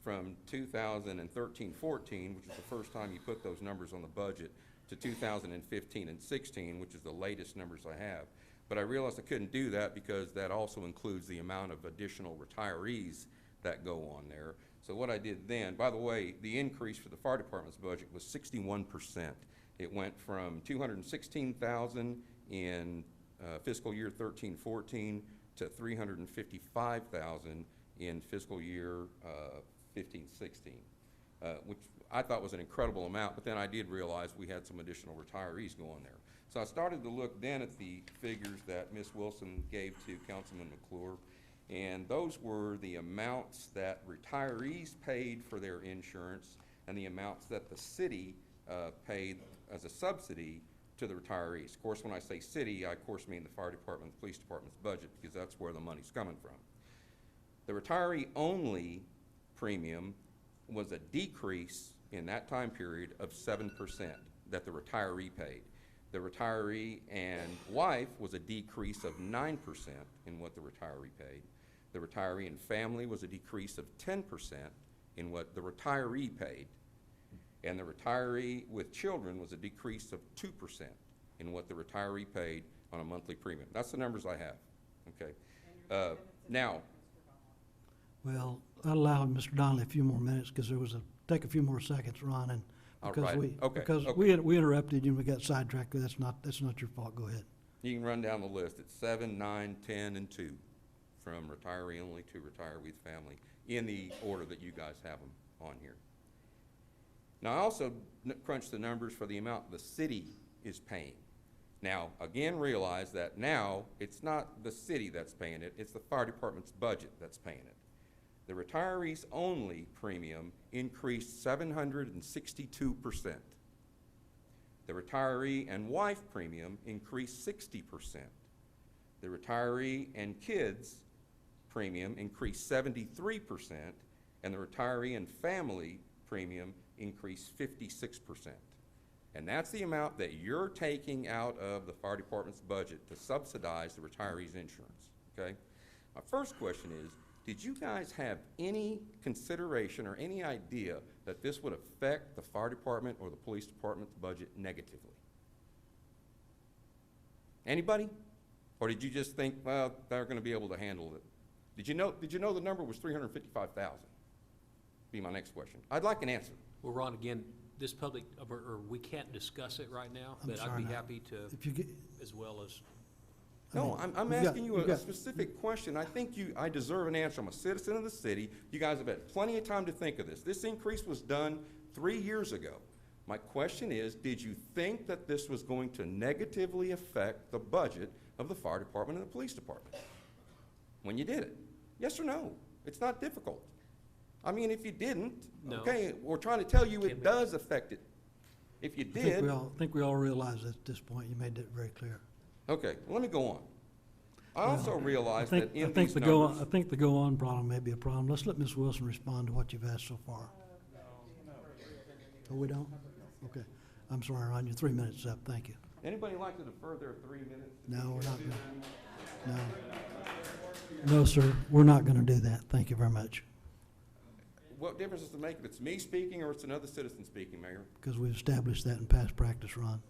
Speaker 14: from 2013-14, which is the first time you put those numbers on the budget, to 2015 and 16, which is the latest numbers I have. But I realized I couldn't do that because that also includes the amount of additional retirees that go on there. So what I did then, by the way, the increase for the fire department's budget was 61%. It went from $216,000 in fiscal year 13-14 to $355,000 in fiscal year 15-16, which I thought was an incredible amount, but then I did realize we had some additional retirees going there.
Speaker 19: So I started to look then at the figures that Ms. Wilson gave to Councilman McClure, and those were the amounts that retirees paid for their insurance and the amounts that the city paid as a subsidy to the retirees. Of course, when I say city, I of course mean the fire department, the police department's budget, because that's where the money's coming from. The retiree-only premium was a decrease in that time period of 7% that the retiree paid. The retiree and wife was a decrease of 9% in what the retiree paid. The retiree and family was a decrease of 10% in what the retiree paid. And the retiree with children was a decrease of 2% in what the retiree paid on a monthly premium. That's the numbers I have, okay? Now,
Speaker 1: Well, I'll allow Mr. Donnelly a few more minutes, because there was take a few more seconds, Ron, and
Speaker 19: All
Speaker 1: because
Speaker 19: right. Okay, okay.
Speaker 1: we interrupted you and we got sidetracked. That's not your fault. Go ahead.
Speaker 19: you can run down the list. It's 7, 9, 10, and 2, from retiree only to retiree with family, in the order that you guys have them on here. Now, I also crunched the numbers for the amount the city is paying. Now, again, realize that now it's not the city that's paying it, it's the fire department's budget that's paying it. The retirees only premium increased 762%. The retiree and wife premium increased 60%. The retiree and kids premium increased 73%, and the retiree and family premium increased 56%. And that's the amount that you're taking out of the fire department's budget to subsidize the retirees' insurance, okay? My first question is, did you guys have any consideration or any idea that this would affect the fire department or the police department's budget negatively? Anybody? Or did you just think, well, they're going to be able to handle it? Did you know the number was 355,000? Be my next question. I'd like an answer.
Speaker 9: Well, Ron, again, this public, or we can't discuss it right now,
Speaker 1: I'm
Speaker 9: but
Speaker 1: sorry,
Speaker 9: I'd be
Speaker 1: no.
Speaker 9: happy to,
Speaker 1: If you get,
Speaker 9: as well as,
Speaker 19: No, I'm
Speaker 1: you've got-
Speaker 19: asking you
Speaker 1: you've
Speaker 19: a
Speaker 1: got-
Speaker 19: specific question. I think I deserve an answer. I'm a citizen of the city. You guys have had plenty of time to think of this. This increase was done 3 years ago. My question is, did you think that this was going to negatively affect the budget of the fire department and the police department when you did it? Yes or no? It's not difficult. I mean, if you didn't,
Speaker 9: No.
Speaker 19: okay, we're trying to tell you it does affect it. If you
Speaker 1: I think
Speaker 19: did,
Speaker 1: I think we all realize that at this point. You made that very clear.
Speaker 19: okay, well, let me go on. I also
Speaker 1: Well,
Speaker 19: realize
Speaker 1: I
Speaker 19: that
Speaker 1: think
Speaker 19: in these
Speaker 1: I
Speaker 19: numbers.
Speaker 1: think the go-on problem may be a problem. Let's let Ms. Wilson respond to what you've asked so far. Oh, we don't? Okay. I'm sorry, Ron, your 3 minutes is up. Thank you.
Speaker 19: Anybody like to defer their 3 minutes?
Speaker 1: No, we're not going to. No. No, sir, we're not going to do that. Thank you very much,
Speaker 19: What difference does it make if it's me speaking or it's another citizen speaking, Mayor?
Speaker 1: because we've established that in past practice, Ron.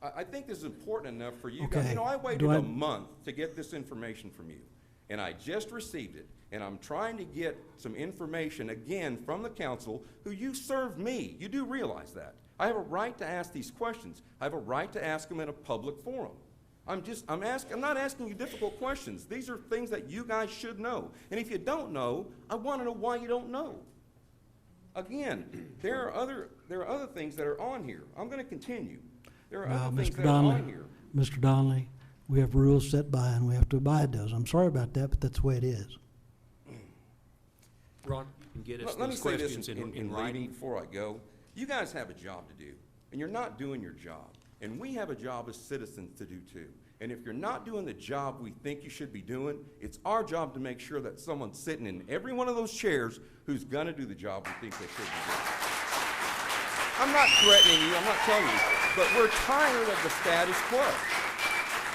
Speaker 19: I think this is important enough for you guys.
Speaker 1: Okay.
Speaker 19: You know, I waited
Speaker 1: Do I-
Speaker 19: a month to get this information from you, and I just received it, and I'm trying to get some information again from the council who you serve me. You do realize that. I have a right to ask these questions. I have a right to ask them in a public forum. I'm not asking you difficult questions. These are things that you guys should know. And if you don't know, I want to know why you don't know. Again, there are other things that are on here. I'm going to continue. There are
Speaker 1: Well,
Speaker 19: other things
Speaker 1: Mr.
Speaker 19: that are on
Speaker 1: Donnelly,
Speaker 19: here.
Speaker 1: Mr. Donnelly, we have rules set by and we have to abide those. I'm sorry about that, but that's the way it is.
Speaker 9: Ron, you can get us
Speaker 19: Let me
Speaker 9: those
Speaker 19: say this
Speaker 9: questions
Speaker 19: in
Speaker 9: in
Speaker 19: reading
Speaker 9: writing.
Speaker 19: before I go. You guys have a job to do, and you're not doing your job. And we have a job as citizens to do too. And if you're not doing the job we think you should be doing, it's our job to make sure that someone's sitting in every one of those chairs who's gonna do the job we think they should be doing. I'm not threatening you, I'm not telling you, but we're tired of the status quo.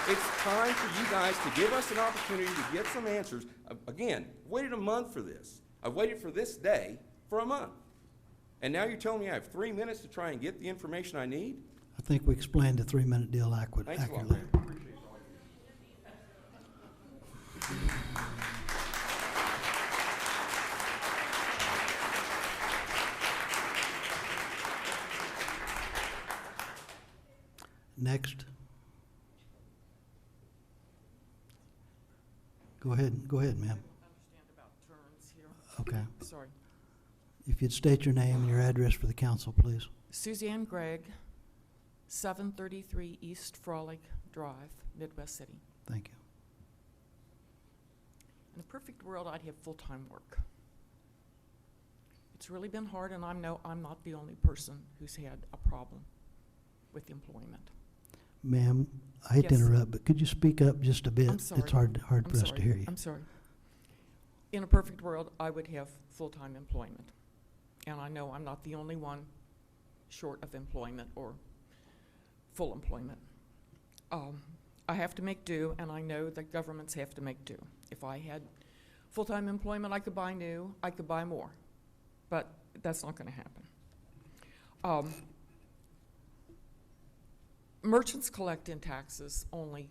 Speaker 19: It's time for you guys to give us an opportunity to get some answers. Again, waited a month for this. I've waited for this day for a month. And now you're telling me I have 3 minutes to try and get the information I need?
Speaker 1: I think we explained the 3-minute deal
Speaker 19: Thanks a lot,
Speaker 1: accurately.
Speaker 19: Mayor. Appreciate all you.
Speaker 1: Next. Go ahead, ma'am.
Speaker 6: Understand about terms here.
Speaker 1: Okay.
Speaker 6: Sorry.
Speaker 1: If you'd state your name and your address for the council, please.
Speaker 6: Suzanne Gregg,
Speaker 20: 733 East Frolic Drive, Midwest City.
Speaker 1: Thank you.
Speaker 20: In a perfect world, I'd have full-time work. It's really been hard, and I know I'm not the only person who's had a problem with employment.
Speaker 1: Ma'am, I hate to
Speaker 20: Yes.
Speaker 1: interrupt, but could you speak up just a bit?
Speaker 20: I'm sorry.
Speaker 1: It's hard
Speaker 20: I'm
Speaker 1: for us to
Speaker 20: sorry.
Speaker 1: hear you.
Speaker 20: I'm sorry. In a perfect world, I would have full-time employment. And I know I'm not the only one short of employment or full employment. I have to make do, and I know that governments have to make do. If I had full-time employment, I could buy new, I could buy more. But that's not going to happen. Merchants collect in taxes only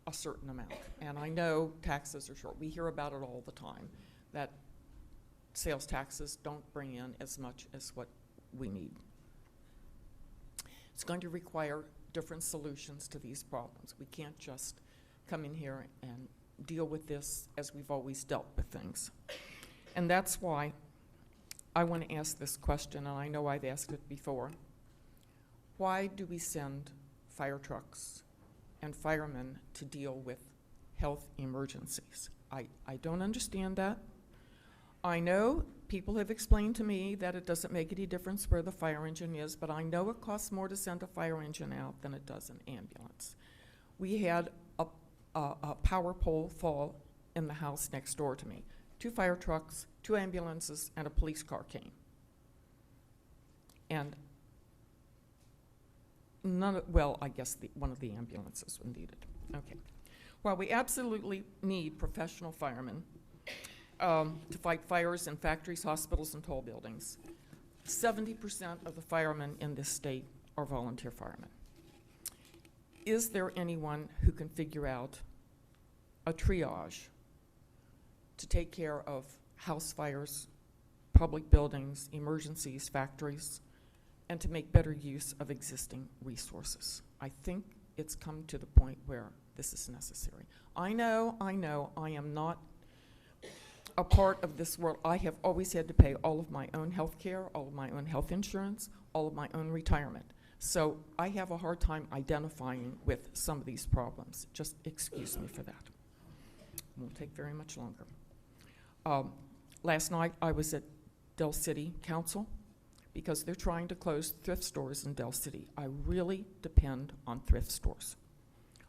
Speaker 20: a certain amount, and I know taxes are short. We hear about it all the time, that sales taxes don't bring in as much as what we need. It's going to require different solutions to these problems. We can't just come in here and deal with this as we've always dealt with things. And that's why I want to ask this question, and I know I've asked it before. Why do we send fire trucks and firemen to deal with health emergencies? I don't understand that. I know people have explained to me that it doesn't make any difference where the fire engine is, but I know it costs more to send a fire engine out than it does an ambulance. We had a power pole fall in the house next door to me. 2 fire trucks, 2 ambulances, and a police car came. And well, I guess one of the ambulances was needed. Okay. While we absolutely need professional firemen to fight fires in factories, hospitals, and tall buildings, 70% of the firemen in this state are volunteer firemen. Is there anyone who can figure out a triage to take care of house fires, public buildings, emergencies, factories, and to make better use of existing resources? I think it's come to the point where this is necessary. I know, I am not a part of this world. I have always had to pay all of my own health care, all of my own health insurance, all of my own retirement. So I have a hard time identifying with some of these problems. Just excuse me for that. It won't take very much longer. Last night I was at Del City Council because they're trying to close thrift stores in Del City. I really depend on thrift stores.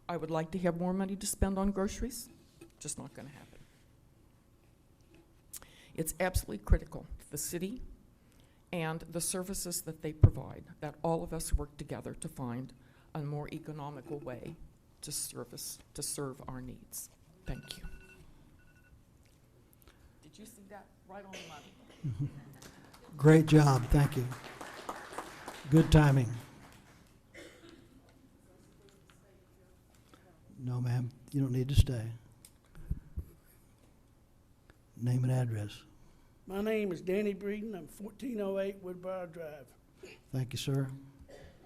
Speaker 20: I would like to have more money to spend on groceries, just not going to happen. It's absolutely critical to the city and the services that they provide that all of us work together to find a more economical way to serve our needs. Thank you. Did you see that? Right on the money.
Speaker 1: Great job, thank you. Good timing. No, ma'am, you don't need to stay. Name and address.
Speaker 21: My name is Danny Breeden. I'm 1408 Woodbriar Drive.
Speaker 1: Thank you, sir.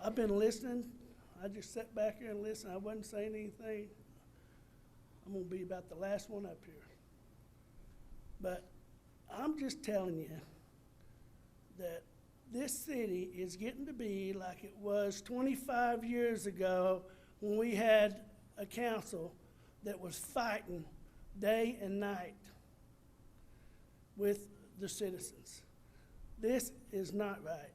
Speaker 21: I've been listening. I just sat back here and listened. I wasn't saying anything. I'm going to be about the last one up here. But I'm just telling you that this city is getting to be like it was 25 years ago when we had a council that was fighting day and night with the citizens. This is not right.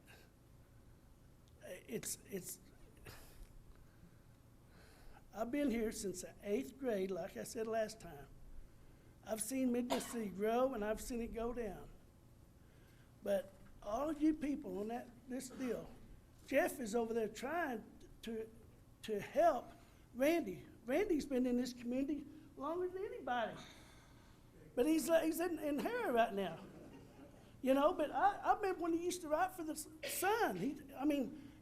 Speaker 21: I've been here since the 8th grade, like I said last time. I've seen Midwest City grow and I've seen it go down. But all of you people on this deal, Jeff is over there trying to help Randy. Randy's been in this community longer than anybody. But he's in Harry right now. You know, but I remember when he used to write for the Sun.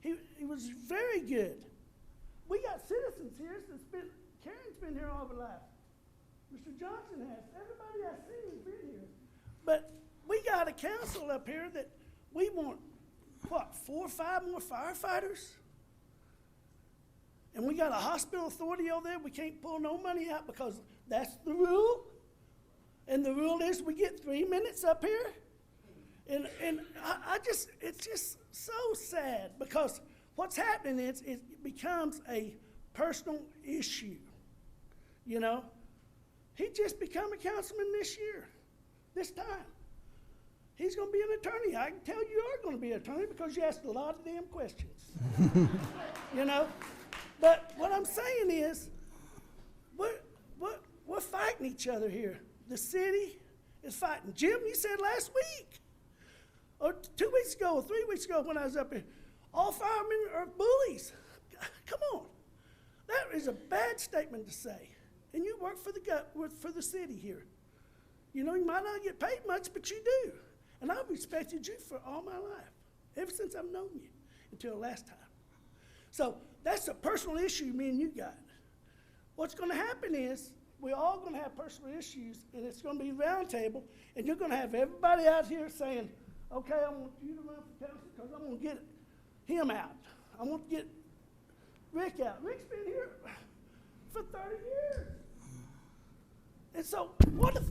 Speaker 21: He was very good. We got citizens here since Karen's been here all of her life. Mr. Johnson has. Everybody I've seen has been here. But we got a council up here that we want, 4 or 5 more firefighters? And we got a hospital authority over there. We can't pull no money out because that's the rule. And the rule is we get 3 minutes up here. And it's just so sad because what's happening is it becomes a personal issue, you know? He just become a councilman this time. He's gonna be an attorney. I can tell you are gonna be an attorney because you asked a lot of damn questions. You know? But what I'm saying is, we're fighting each other here. The city is fighting. Jim, you said last week, or 2 weeks ago, or 3 weeks ago when I was up here, all firemen are bullies. Come on. That is a bad statement to say. And you work for the city here. You know, you might not get paid much, but you do. And I've respected you for all my life, ever since I've known you, until last time. So that's a personal issue me and you got. What's going to happen is we're all going to have personal issues, and it's going to be round table, and you're going to have everybody out here saying, okay, I want you to run for council because I'm going to get him out. I want to get Rick out. Rick's been here for 30 years. And so what the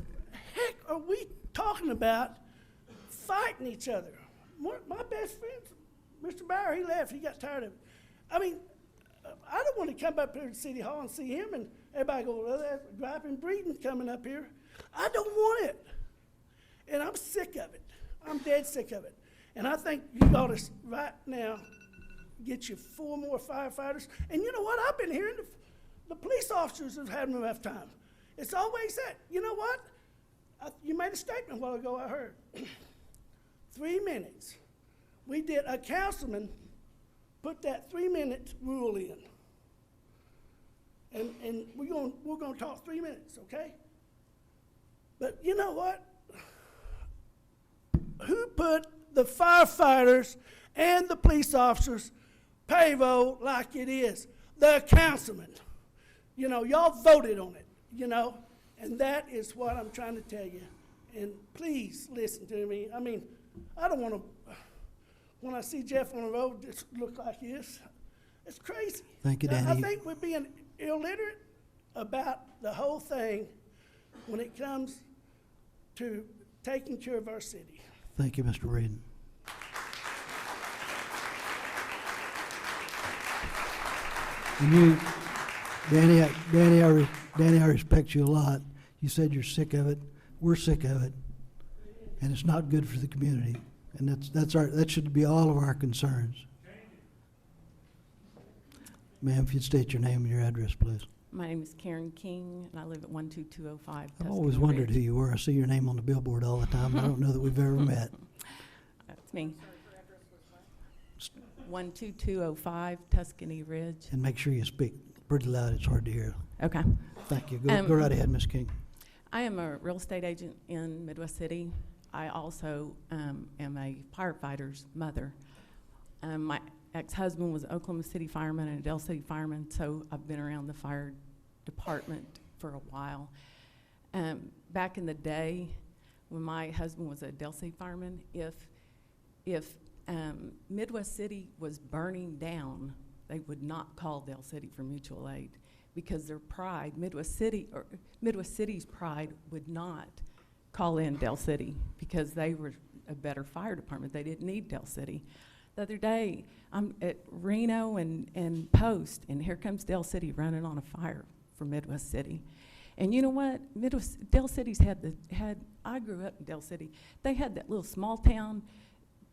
Speaker 21: heck are we talking about fighting each other? My best friend, Mr. Bauer, he left. He got tired of it. I mean, I don't want to come up here to City Hall and see him and everybody go, well, that's griping and breeding coming up here. I don't want it. And I'm sick of it. I'm dead sick of it. And I think you ought to right now get you 4 more firefighters. And you know what? I've been hearing the police officers have had a rough time. It's always that. You know what? You made a statement a while ago, I heard. 3 minutes. We did, a councilman put that 3-minute rule in. And we're gonna talk 3 minutes, okay? But you know what? Who put the firefighters and the police officers payroll like it is? The councilman. You know, y'all voted on it, you know? And that is what I'm trying to tell you. And please listen to me. I mean, I don't want to, when I see Jeff on the road just look like this, it's crazy.
Speaker 1: Thank you, Danny.
Speaker 21: I think we're being illiterate about the whole thing when it comes to taking care of our city.
Speaker 1: Thank you, Mr. Reed. And you, Danny, I respect you a lot. You said you're sick of it. We're sick of it, and it's not good for the community. And that should be all of our concerns. Ma'am, if you'd state your name and your address, please.
Speaker 2: My name is Karen King, and I live at 12205
Speaker 1: I've always wondered who you were. I see your name on the billboard all the time. I don't know that we've ever met.
Speaker 2: That's me. 12205 Tuscany Ridge.
Speaker 1: And make sure you speak pretty loud. It's hard to hear.
Speaker 2: Okay.
Speaker 1: Thank you. Go right ahead, Ms. King.
Speaker 2: I am a real estate agent in Midwest City. I also am a firefighter's mother. My ex-husband was an Oklahoma City fireman and a Del City fireman, so I've been around the fire department for a while. Back in the day, when my husband was a Del City fireman, if Midwest City was burning down, they would not call Del City for mutual aid because their pride, Midwest City's pride would not call in Del City because they were a better fire department. They didn't need Del City. The other day, I'm at Reno and Post, and here comes Del City running on a fire for Midwest City. And you know what? Del City's I grew up in Del City. They had that little small town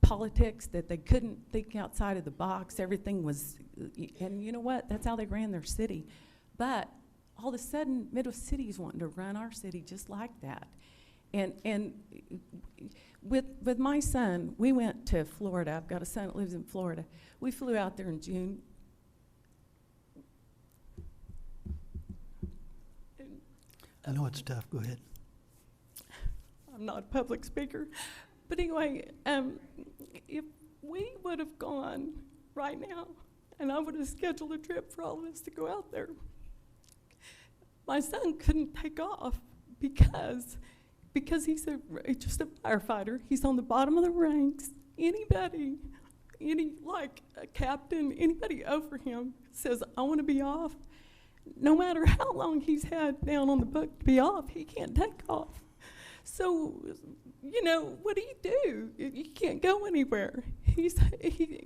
Speaker 2: politics that they couldn't think outside of the box. Everything was, and you know what? That's how they ran their city. But all of a sudden, Midwest City is wanting to run our city just like that. And with my son, we went to Florida. I've got a son that lives in Florida. We flew out there in June.
Speaker 1: I know it's tough. Go ahead.
Speaker 2: I'm not a public speaker. But anyway, if we would have gone right now, and I would have scheduled a trip for all of us to go out there, my son couldn't take off because he's just a firefighter. He's on the bottom of the ranks. Anybody, like a captain, anybody over him says, I want to be off. No matter how long he's had down on the book to be off, he can't take off. So, you know, what do? You can't go anywhere.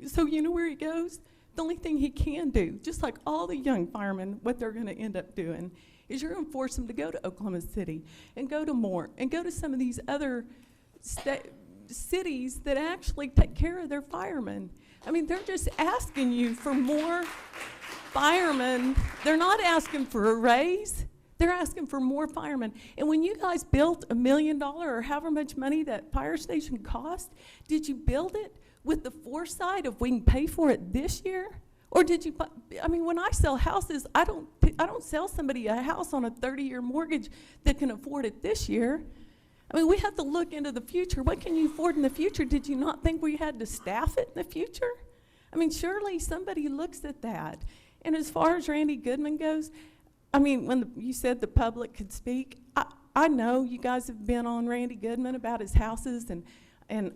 Speaker 2: So you know where he goes? The only thing he can do, just like all the young firemen, what they're gonna end up doing, is you're gonna force them to go to Oklahoma City and go to Moore and go to some of these other cities that actually take care of their firemen. I mean, they're just asking you for more firemen. They're not asking for a raise. They're asking for more firemen. And when you guys built $1 million or however much money that fire station cost, did you build it with the foresight of we can pay for it this year? Or did you, I mean, when I sell houses, I don't sell somebody a house on a 30-year mortgage that can afford it this year. I mean, we have to look into the future. What can you afford in the future? Did you not think we had to staff it in the future? I mean, surely somebody looks at that. And as far as Randy Goodman goes, I mean, when you said the public could speak, I know you guys have been on Randy Goodman about his houses, and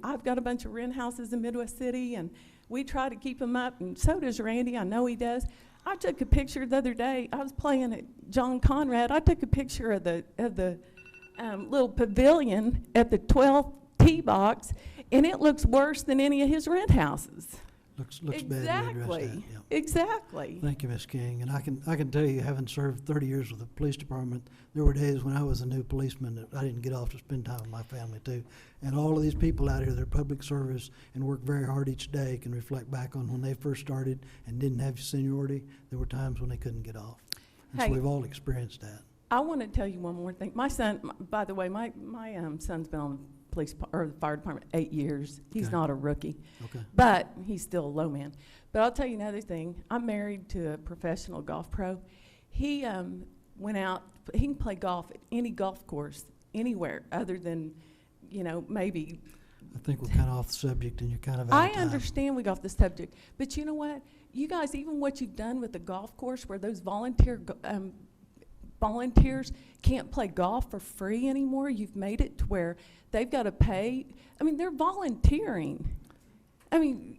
Speaker 2: I've got a bunch of rent houses in Midwest City, and we try to keep them up, and so does Randy. I know he does. I took a picture the other day. I was playing at John Conrad. I took a picture of the little pavilion at the 12th tee box, and it looks worse than any of his rent houses.
Speaker 1: Looks bad. We addressed that, yeah.
Speaker 2: Exactly.
Speaker 1: Thank you, Ms. King. And I can tell you, having served 30 years with the police department, there were days when I was a new policeman that I didn't get off to spend time with my family too. And all of these people out here, they're public service and work very hard each day, can reflect back on when they first started and didn't have seniority. There were times when they couldn't get off. And so
Speaker 2: Hey.
Speaker 1: we've all experienced that.
Speaker 2: I want to tell you one more thing. My son, by the way, my son's been on the fire department 8 years. He's
Speaker 1: Okay.
Speaker 2: not a rookie,
Speaker 1: Okay.
Speaker 2: but he's still a low man. But I'll tell you another thing. I'm married to a professional golf pro. He went out. He can play golf at any golf course anywhere, other than, maybe.
Speaker 1: I think we're kind of off the subject and you're kind of out
Speaker 2: I
Speaker 1: of time.
Speaker 2: understand we got off the subject, but you know what? You guys, even what you've done with the golf course, where those volunteers can't play golf for free anymore. You've made it to where they've got to pay. I mean, they're volunteering. I mean,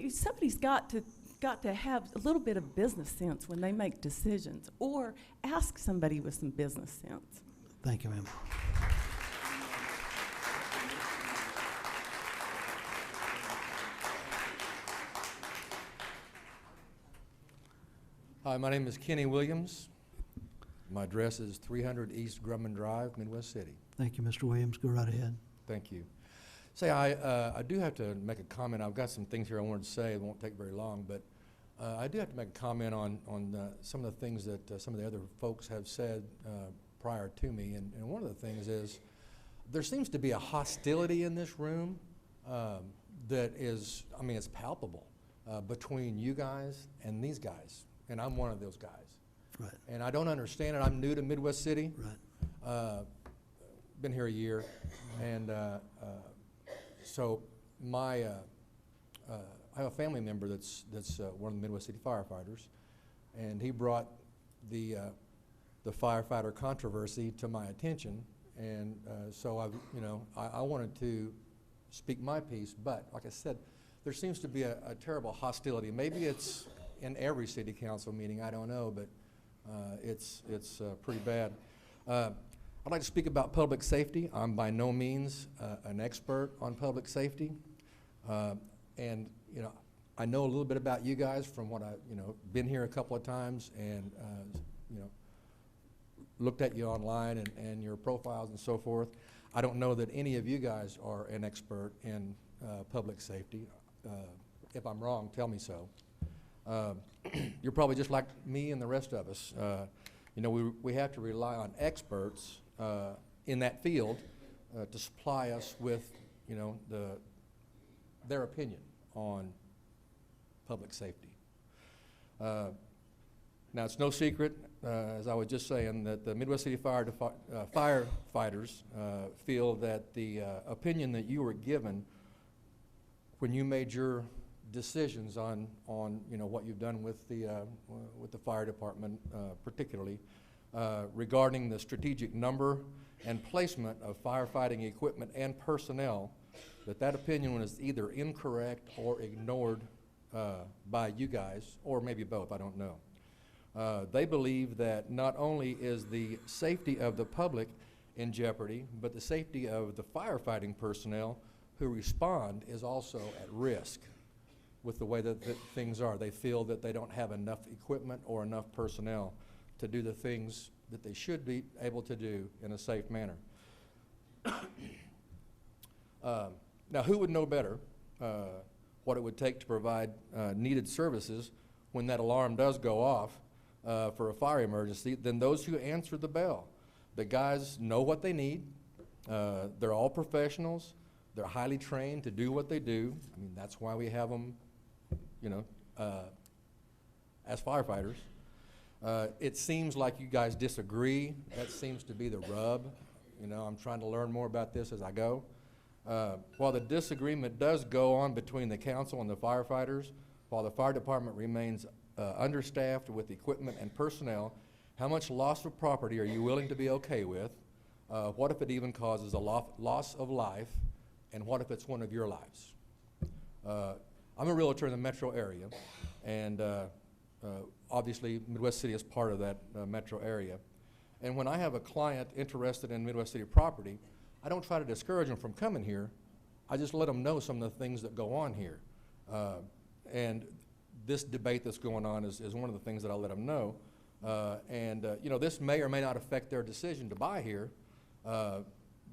Speaker 2: somebody's got to have a little bit of business sense when they make decisions, or ask somebody with some business sense.
Speaker 1: Thank you, ma'am.
Speaker 8: Hi, my name is Kenny Williams. My address is 300 East Grumman Drive, Midwest City.
Speaker 1: Thank you, Mr. Williams. Go right ahead.
Speaker 8: Thank you. Say, I do have to make a comment. I've got some things here I wanted to say. It won't take very long, but I do have to make a comment on some of the things that some of the other folks have said prior to me. And one of the things is there seems to be a hostility in this room that is, I mean, it's palpable between you guys and these guys. And I'm one of those guys.
Speaker 1: Right.
Speaker 8: And I don't understand it. I'm new to Midwest City.
Speaker 1: Right.
Speaker 8: Been here a year. And so I have a family member that's one of the Midwest City firefighters. And he brought the firefighter controversy to my attention. And so I wanted to speak my piece. But like I said, there seems to be a terrible hostility. Maybe it's in every city council meeting, I don't know, but it's pretty bad. I'd like to speak about public safety. I'm by no means an expert on public safety. And, I know a little bit about you guys from what I, been here a couple of times and, looked at you online and your profiles and so forth. I don't know that any of you guys are an expert in public safety. If I'm wrong, tell me so. You're probably just like me and the rest of us. We have to rely on experts in that field to supply us with, their opinion on public safety. Now, it's no secret, as I was just saying, that the Midwest City firefighters feel that the opinion that you were given when you made your decisions on what you've done with the fire department, particularly regarding the strategic number and placement of firefighting equipment and personnel, that opinion was either incorrect or ignored by you guys, or maybe both, I don't know. They believe that not only is the safety of the public in jeopardy, but the safety of the firefighting personnel who respond is also at risk. with the way that things are. They feel that they don't have enough equipment or enough personnel to do the things that they should be able to do in a safe manner. Now, who would know better what it would take to provide needed services when that alarm does go off for a fire emergency than those who answer the bell? The guys know what they need. They're all professionals. They're highly trained to do what they do. I mean, that's why we have them, you know, as firefighters. It seems like you guys disagree. That seems to be the rub. You know, I'm trying to learn more about this as I go. While the disagreement does go on between the council and the firefighters, while the fire department remains understaffed with equipment and personnel, how much loss of property are you willing to be okay with? What if it even causes a loss of life? And what if it's one of your lives? I'm a realtor in the metro area, and obviously Midwest City is part of that metro area. And when I have a client interested in Midwest City property, I don't try to discourage them from coming here. I just let them know some of the things that go on here. And this debate that's going on is one of the things that I let them know. You know, this may or may not affect their decision to buy here,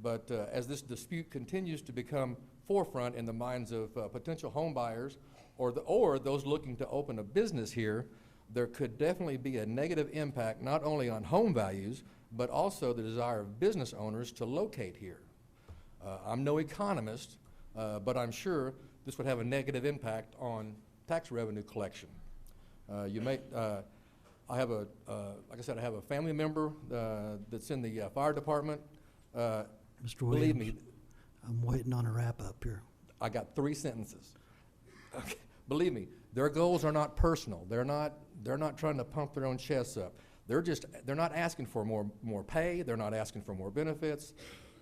Speaker 8: but as this dispute continues to become forefront in the minds of potential home buyers or those looking to open a business here, there could definitely be a negative impact not only on home values, but also the desire of business owners to locate here. I'm no economist, but I'm sure this would have a negative impact on tax revenue collection. I have like I said, I have a family member that's in the fire department.
Speaker 1: Mr.
Speaker 8: Believe
Speaker 1: Williams,
Speaker 8: me,
Speaker 1: I'm waiting on a wrap-up here.
Speaker 8: I got 3 sentences. Okay. Believe me, their goals are not personal. They're not trying to pump their own chests up. They're not asking for more pay. They're not asking for more benefits.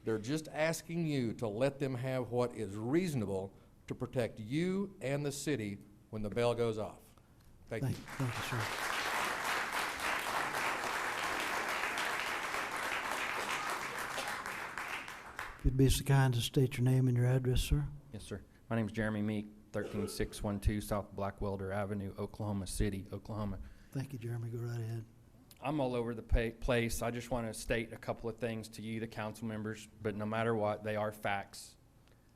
Speaker 8: They're just asking you to let them have what is reasonable to protect you and the city when the bell goes off. Thank you.
Speaker 1: Thank you, sir. If you'd be so kind to state your name and your address, sir.
Speaker 7: Yes, sir. My name is Jeremy Meek, 13612 South Blackwelder Avenue, Oklahoma City, Oklahoma.
Speaker 1: Thank you, Jeremy. Go right ahead.
Speaker 7: I'm all over the place. I just want to state a couple of things to you, the council members, but no matter what, they are facts.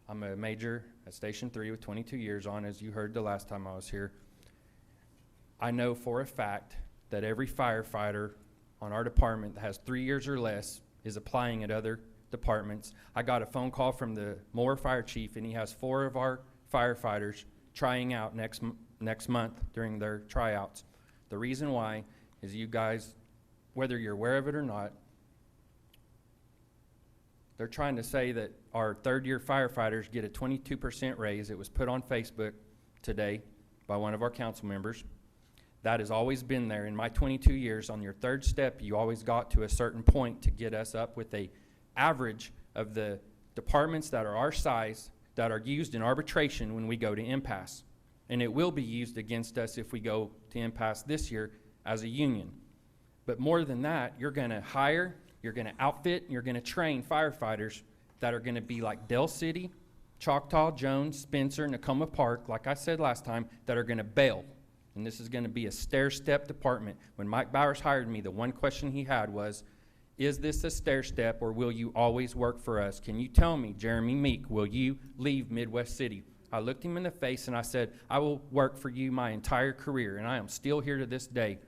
Speaker 7: I'm a major at Station 3 with 22 years on, as you heard the last time I was here. I know for a fact that every firefighter on our department that has 3 years or less is applying at other departments. I got a phone call from the Moore Fire Chief, and he has 4 of our firefighters trying out next month during their tryouts. The reason why is you guys, whether you're aware of it or not, they're trying to say that our third-year firefighters get a 22% raise. It was put on Facebook today by one of our council members. That has always been there. In my 22 years, on your third step, you always got to a certain point to get us up with a average of the departments that are our size that are used in arbitration when we go to impasse. And it will be used against us if we go to impasse this year as a union. But more than that, you're going to hire, you're going to outfit, and you're going to train firefighters that are going to be like Dell City, Choctaw, Jones, Spencer, Nakoma Park, like I said last time, that are going to bail. And this is going to be a stair-step department. When Mike Bowers hired me, the one question he had was, is this a stair-step or will you always work for us? Can you tell me, Jeremy Meek, will you leave Midwest City? I looked him in the face and I said, I will work for you my entire career, and I am still here to this day.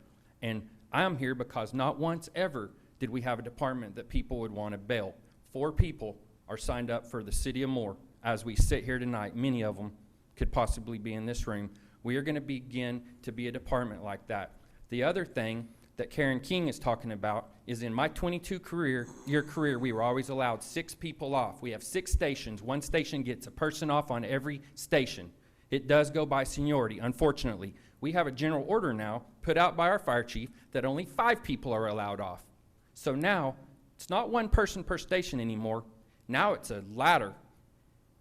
Speaker 7: And I am here because not once ever did we have a department that people would want to bail. 4 people are signed up for the city of Moore. As we sit here tonight, many of them could possibly be in this room. We are going to begin to be a department like that. The other thing that Karen King is talking about is in my 22-year career, we were always allowed 6 people off. We have 6 stations. One station gets a person off on every station. It does go by seniority, unfortunately. We have a general order now put out by our fire chief that only 5 people are allowed off. So now it's not 1 person per station anymore. Now it's a ladder.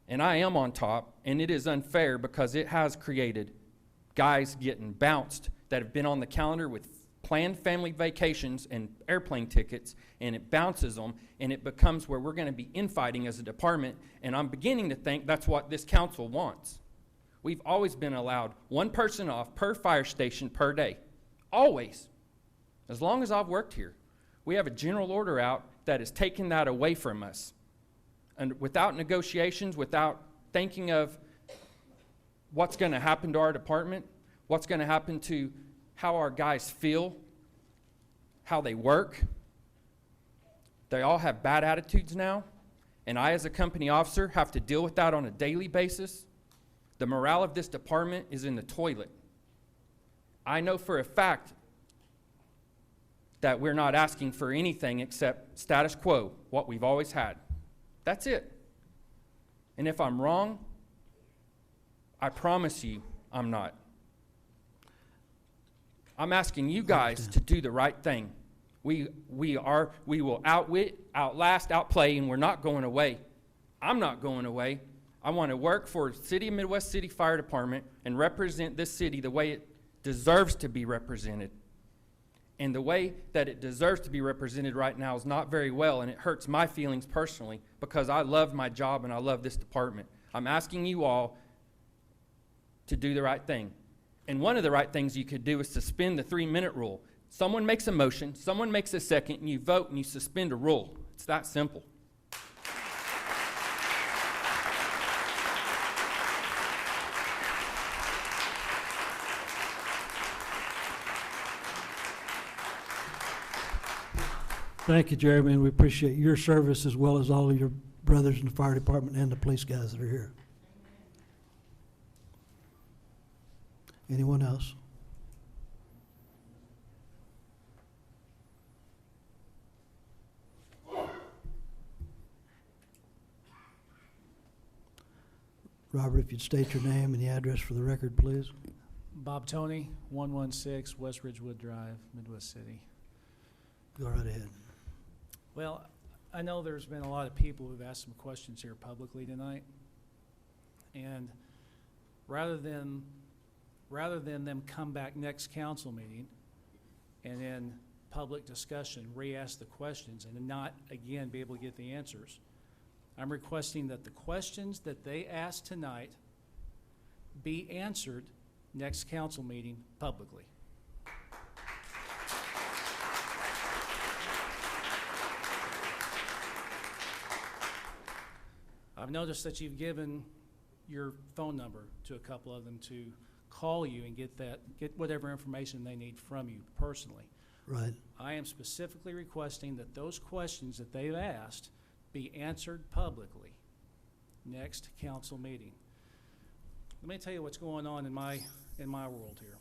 Speaker 7: And I am on top, and it is unfair because it has created guys getting bounced that have been on the calendar with planned family vacations and airplane tickets, and it bounces them, and it becomes where we're going to be infighting as a department, and I'm beginning to think that's what this council wants. We've always been allowed one person off per fire station per day. Always. As long as I've worked here. We have a general order out that has taken that away from us. And without negotiations, without thinking of what's going to happen to our department, what's going to happen to how our guys feel, how they work. They all have bad attitudes now, and I, as a company officer, have to deal with that on a daily basis. The morale of this department is in the toilet. I know for a fact that we're not asking for anything except status quo, what we've always had. That's it. And if I'm wrong, I promise you I'm not. I'm asking you guys to do the right thing. We will outwit, outlast, outplay, and we're not going away. I'm not going away. I want to work for City of Midwest City Fire Department and represent this city the way it deserves to be represented. And the way that it deserves to be represented right now is not very well, and it hurts my feelings personally because I love my job and I love this department. I'm asking you all to do the right thing. And one of the right things you could do is suspend the 3-minute rule. Someone makes a motion, someone makes a second, and you vote and you suspend a rule. It's that simple.
Speaker 1: Thank you, Jeremy, and we appreciate your service as well as all of your brothers in the fire department and the police guys that are here. Anyone else? Robert, if you'd state your name and the address for the record, please.
Speaker 5: Bob Tony, 116 West Ridgewood Drive, Midwest City.
Speaker 1: Go right ahead.
Speaker 5: Well, I know there's been a lot of people who've asked some questions here publicly tonight. And rather than them come back next council meeting and in public discussion re-ask the questions and not, again, be able to get the answers, I'm requesting that the questions that they asked tonight be answered next council meeting publicly. I've noticed that you've given your phone number to a couple of them to call you and get whatever information they need from you personally.
Speaker 1: Right.
Speaker 5: I am specifically requesting that those questions that they've asked be answered publicly next council meeting. Let me tell you what's going on in my world here.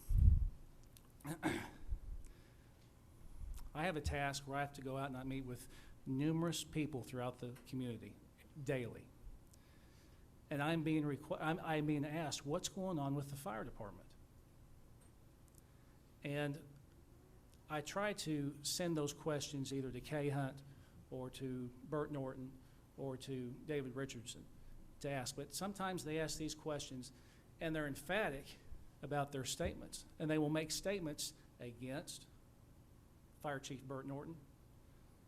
Speaker 5: I have a task where I have to go out and I meet with numerous people throughout the community daily. And I'm being asked what's going on with the fire department. And I try to send those questions either to Kay Hunt or to Bert Norton or to David Richardson to ask. But sometimes they ask these questions and they're emphatic about their statements. And they will make statements against Fire Chief Bert Norton.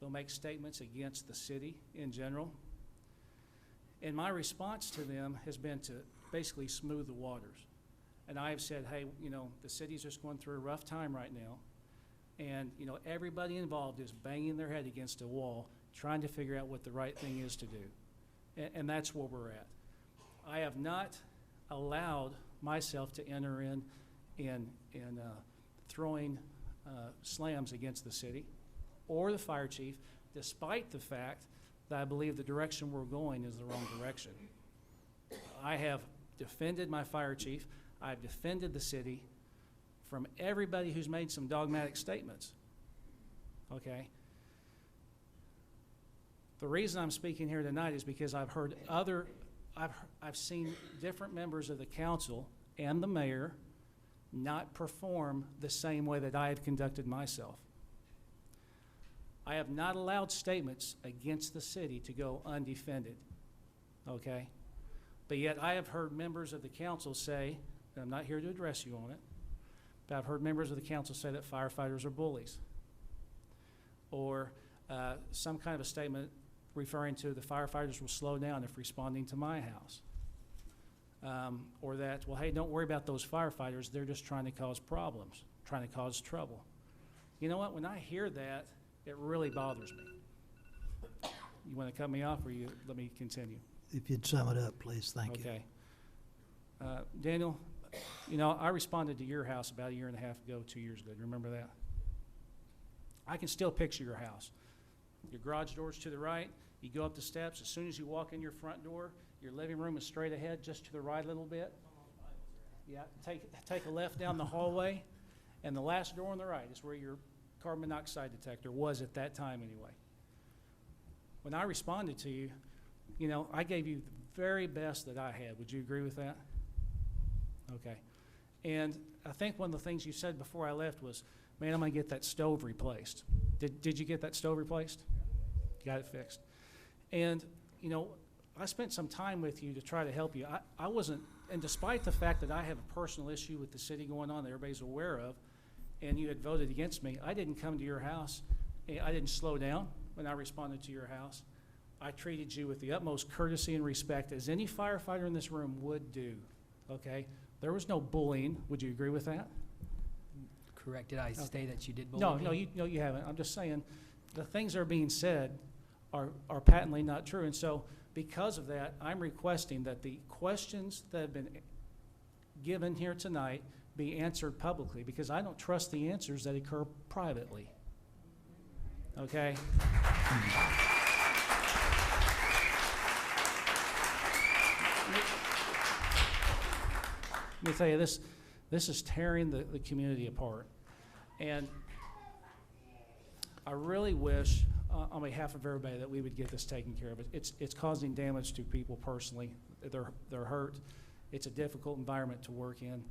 Speaker 5: They'll make statements against the city in general. And my response to them has been to basically smooth the waters. And I have said, hey, the city's just going through a rough time right now. And, everybody involved is banging their head against a wall trying to figure out what the right thing is to do. And that's where we're at. I have not allowed myself to enter in throwing slams against the city or the fire chief, despite the fact that I believe the direction we're going is the wrong direction. I have defended my fire chief. I've defended the city from everybody who's made some dogmatic statements. Okay? The reason I'm speaking here tonight is because I've seen different members of the council and the mayor not perform the same way that I have conducted myself. I have not allowed statements against the city to go undefended, okay? But yet I have heard members of the council say, and I'm not here to address you on it, but I've heard members of the council say that firefighters are bullies. Or some kind of a statement referring to the firefighters will slow down if responding to my house. or that, well, hey, don't worry about those firefighters, they're just trying to cause problems, trying to cause trouble. You know what, when I hear that, it really bothers me. You want to cut me off, or you let me continue?
Speaker 1: If you'd sum it up, please, thank you.
Speaker 5: Okay. Daniel, you know, I responded to your house about 1.5 years ago, 2 years ago. Do you remember that? I can still picture your house. Your garage door's to the right. You go up the steps. As soon as you walk in your front door, your living room is straight ahead, just to the right a little bit. Yeah, take a left down the hallway, and the last door on the right is where your carbon monoxide detector was at that time anyway. When I responded to you, you know, I gave you the very best that I had. Would you agree with that? Okay. And I think one of the things you said before I left was, man, I'm going to get that stove replaced. Did you get that stove replaced? Got it fixed. And, you know, I spent some time with you to try to help you. I wasn't, and despite the fact that I have a personal issue with the city going on that everybody's aware of, and you had voted against me, I didn't come to your house. I didn't slow down when I responded to your house. I treated you with the utmost courtesy and respect, as any firefighter in this room would do, okay? There was no bullying. Would you agree with that?
Speaker 4: Correct. Did I say that you did bully
Speaker 5: No,
Speaker 4: me?
Speaker 5: no, you haven't. I'm just saying the things that are being said are patently not true. And so because of that, I'm requesting that the questions that have been given here tonight be answered publicly, because I don't trust the answers that occur privately. Okay? Let me tell you, this is tearing the community apart. And I really wish, on behalf of everybody, that we would get this taken care of. It's causing damage to people personally. They're hurt. It's a difficult environment to work in.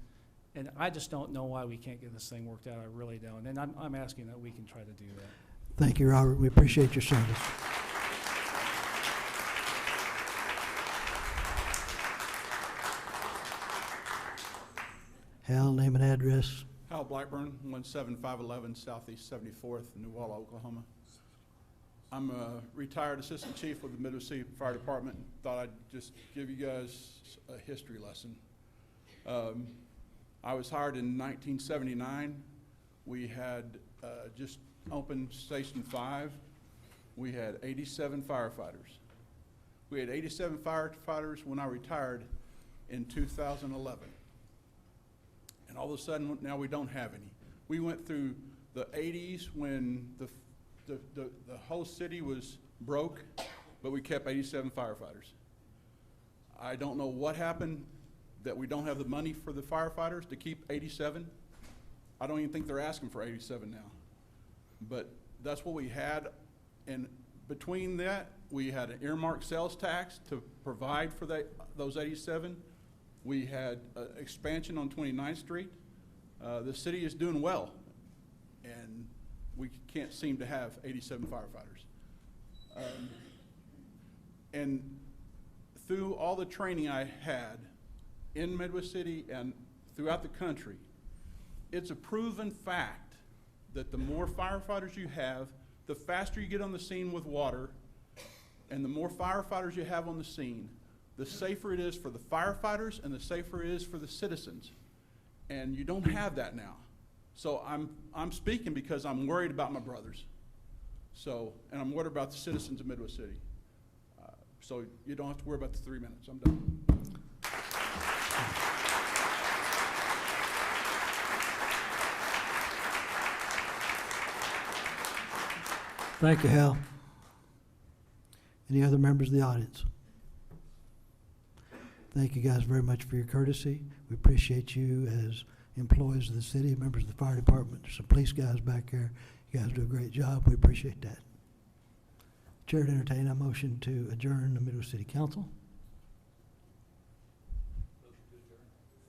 Speaker 5: And I just don't know why we can't get this thing worked out. I really don't. And I'm asking that we can try to do that.
Speaker 1: Thank you, Robert. We appreciate your service. Hal, name and address.
Speaker 13: Hal Blackburn, 17511 Southeast 74th, New Walla, Oklahoma. I'm a retired assistant chief with the MWC Fire Department. Thought I'd just give you guys a history lesson. I was hired in 1979. We had just opened Station 5. We had 87 firefighters. We had 87 firefighters when I retired in 2011. And all of a sudden, now we don't have any. We went through the 80s when the whole city was broke, but we kept 87 firefighters. I don't know what happened that we don't have the money for the firefighters to keep 87. I don't even think they're asking for 87 now. But that's what we had, and between that, we had an earmarked sales tax to provide for those 87. We had expansion on 29th Street. The city is doing well, and we can't seem to have 87 firefighters. And through all the training I had in Midwest City and throughout the country, it's a proven fact that the more firefighters you have, the faster you get on the scene with water, and the more firefighters you have on the scene, the safer it is for the firefighters and the safer it is for the citizens. And you don't have that now. So I'm speaking because I'm worried about my brothers. So, and I'm worried about the citizens of Midwest City. So you don't have to worry about the 3 minutes. I'm done.
Speaker 1: Thank you, Hal. Any other members of the audience? Thank you guys very much for your courtesy. We appreciate you as employees of the city, members of the fire department. There's some police guys back there. You guys do a great job. We appreciate that. Chair to entertain a motion to adjourn the Midwest City Council.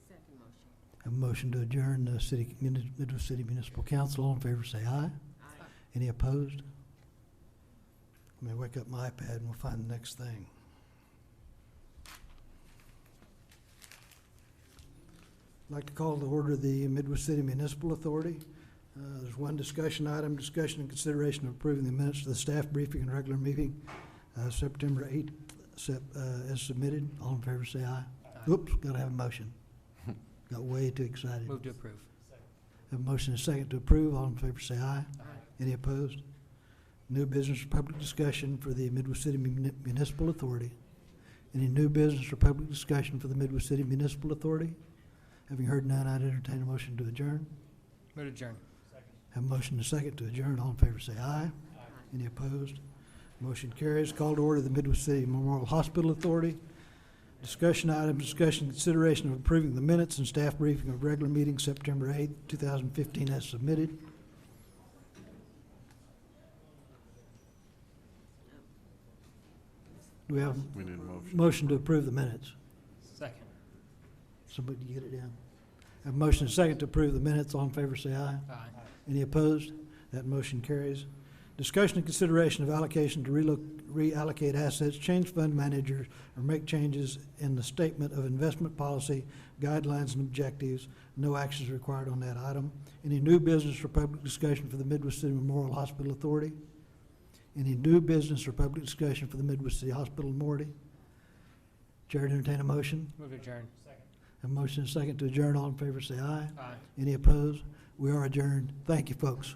Speaker 11: Second motion.
Speaker 1: Have a motion to adjourn the Midwest City Municipal Council. All in favor say aye.
Speaker 11: Aye.
Speaker 1: Any opposed? Let me wake up my iPad and we'll find the next thing. I'd like to call to order the Midwest City Municipal Authority. There's one discussion item, discussion and consideration of approving the minutes to the staff briefing and regular meeting, September 8th, as submitted. All in favor say aye.
Speaker 4: Aye.
Speaker 1: Oops, gotta have a motion. Got way too excited.
Speaker 4: Move to approve.
Speaker 1: Have a motion and a second to approve. All in favor say aye. Any opposed? New business or public discussion for the Midwest City Municipal Authority. Any new business or public discussion for the Midwest City Municipal Authority? Having heard none, I'd entertain a motion to adjourn.
Speaker 4: Move to adjourn.
Speaker 1: Have a motion and a second to adjourn. All in favor say aye. Any opposed? Motion carries. Call to order the Midwest City Memorial Hospital Authority. Discussion item, discussion consideration of approving the minutes and staff briefing of regular meeting September 8th, 2015 as submitted. Do we have
Speaker 3: We need a motion.
Speaker 1: motion to approve the minutes?
Speaker 4: Second.
Speaker 1: Somebody get it down. Have a motion and a second to approve the minutes. All in favor say aye.
Speaker 4: Aye.
Speaker 1: Any opposed? That motion carries. Discussion and consideration of allocation to reallocate assets, change fund managers, or make changes in the statement of investment policy, guidelines, and objectives. No action is required on that item. Any new business or public discussion for the Midwest City Memorial Hospital Authority? Any new business or public discussion for the Midwest City Hospital Authority? Chair to entertain a motion.
Speaker 4: Move to adjourn.
Speaker 1: A motion and a second to adjourn. All in favor say aye.
Speaker 4: Aye.
Speaker 1: Any opposed? We are adjourned. Thank you, folks.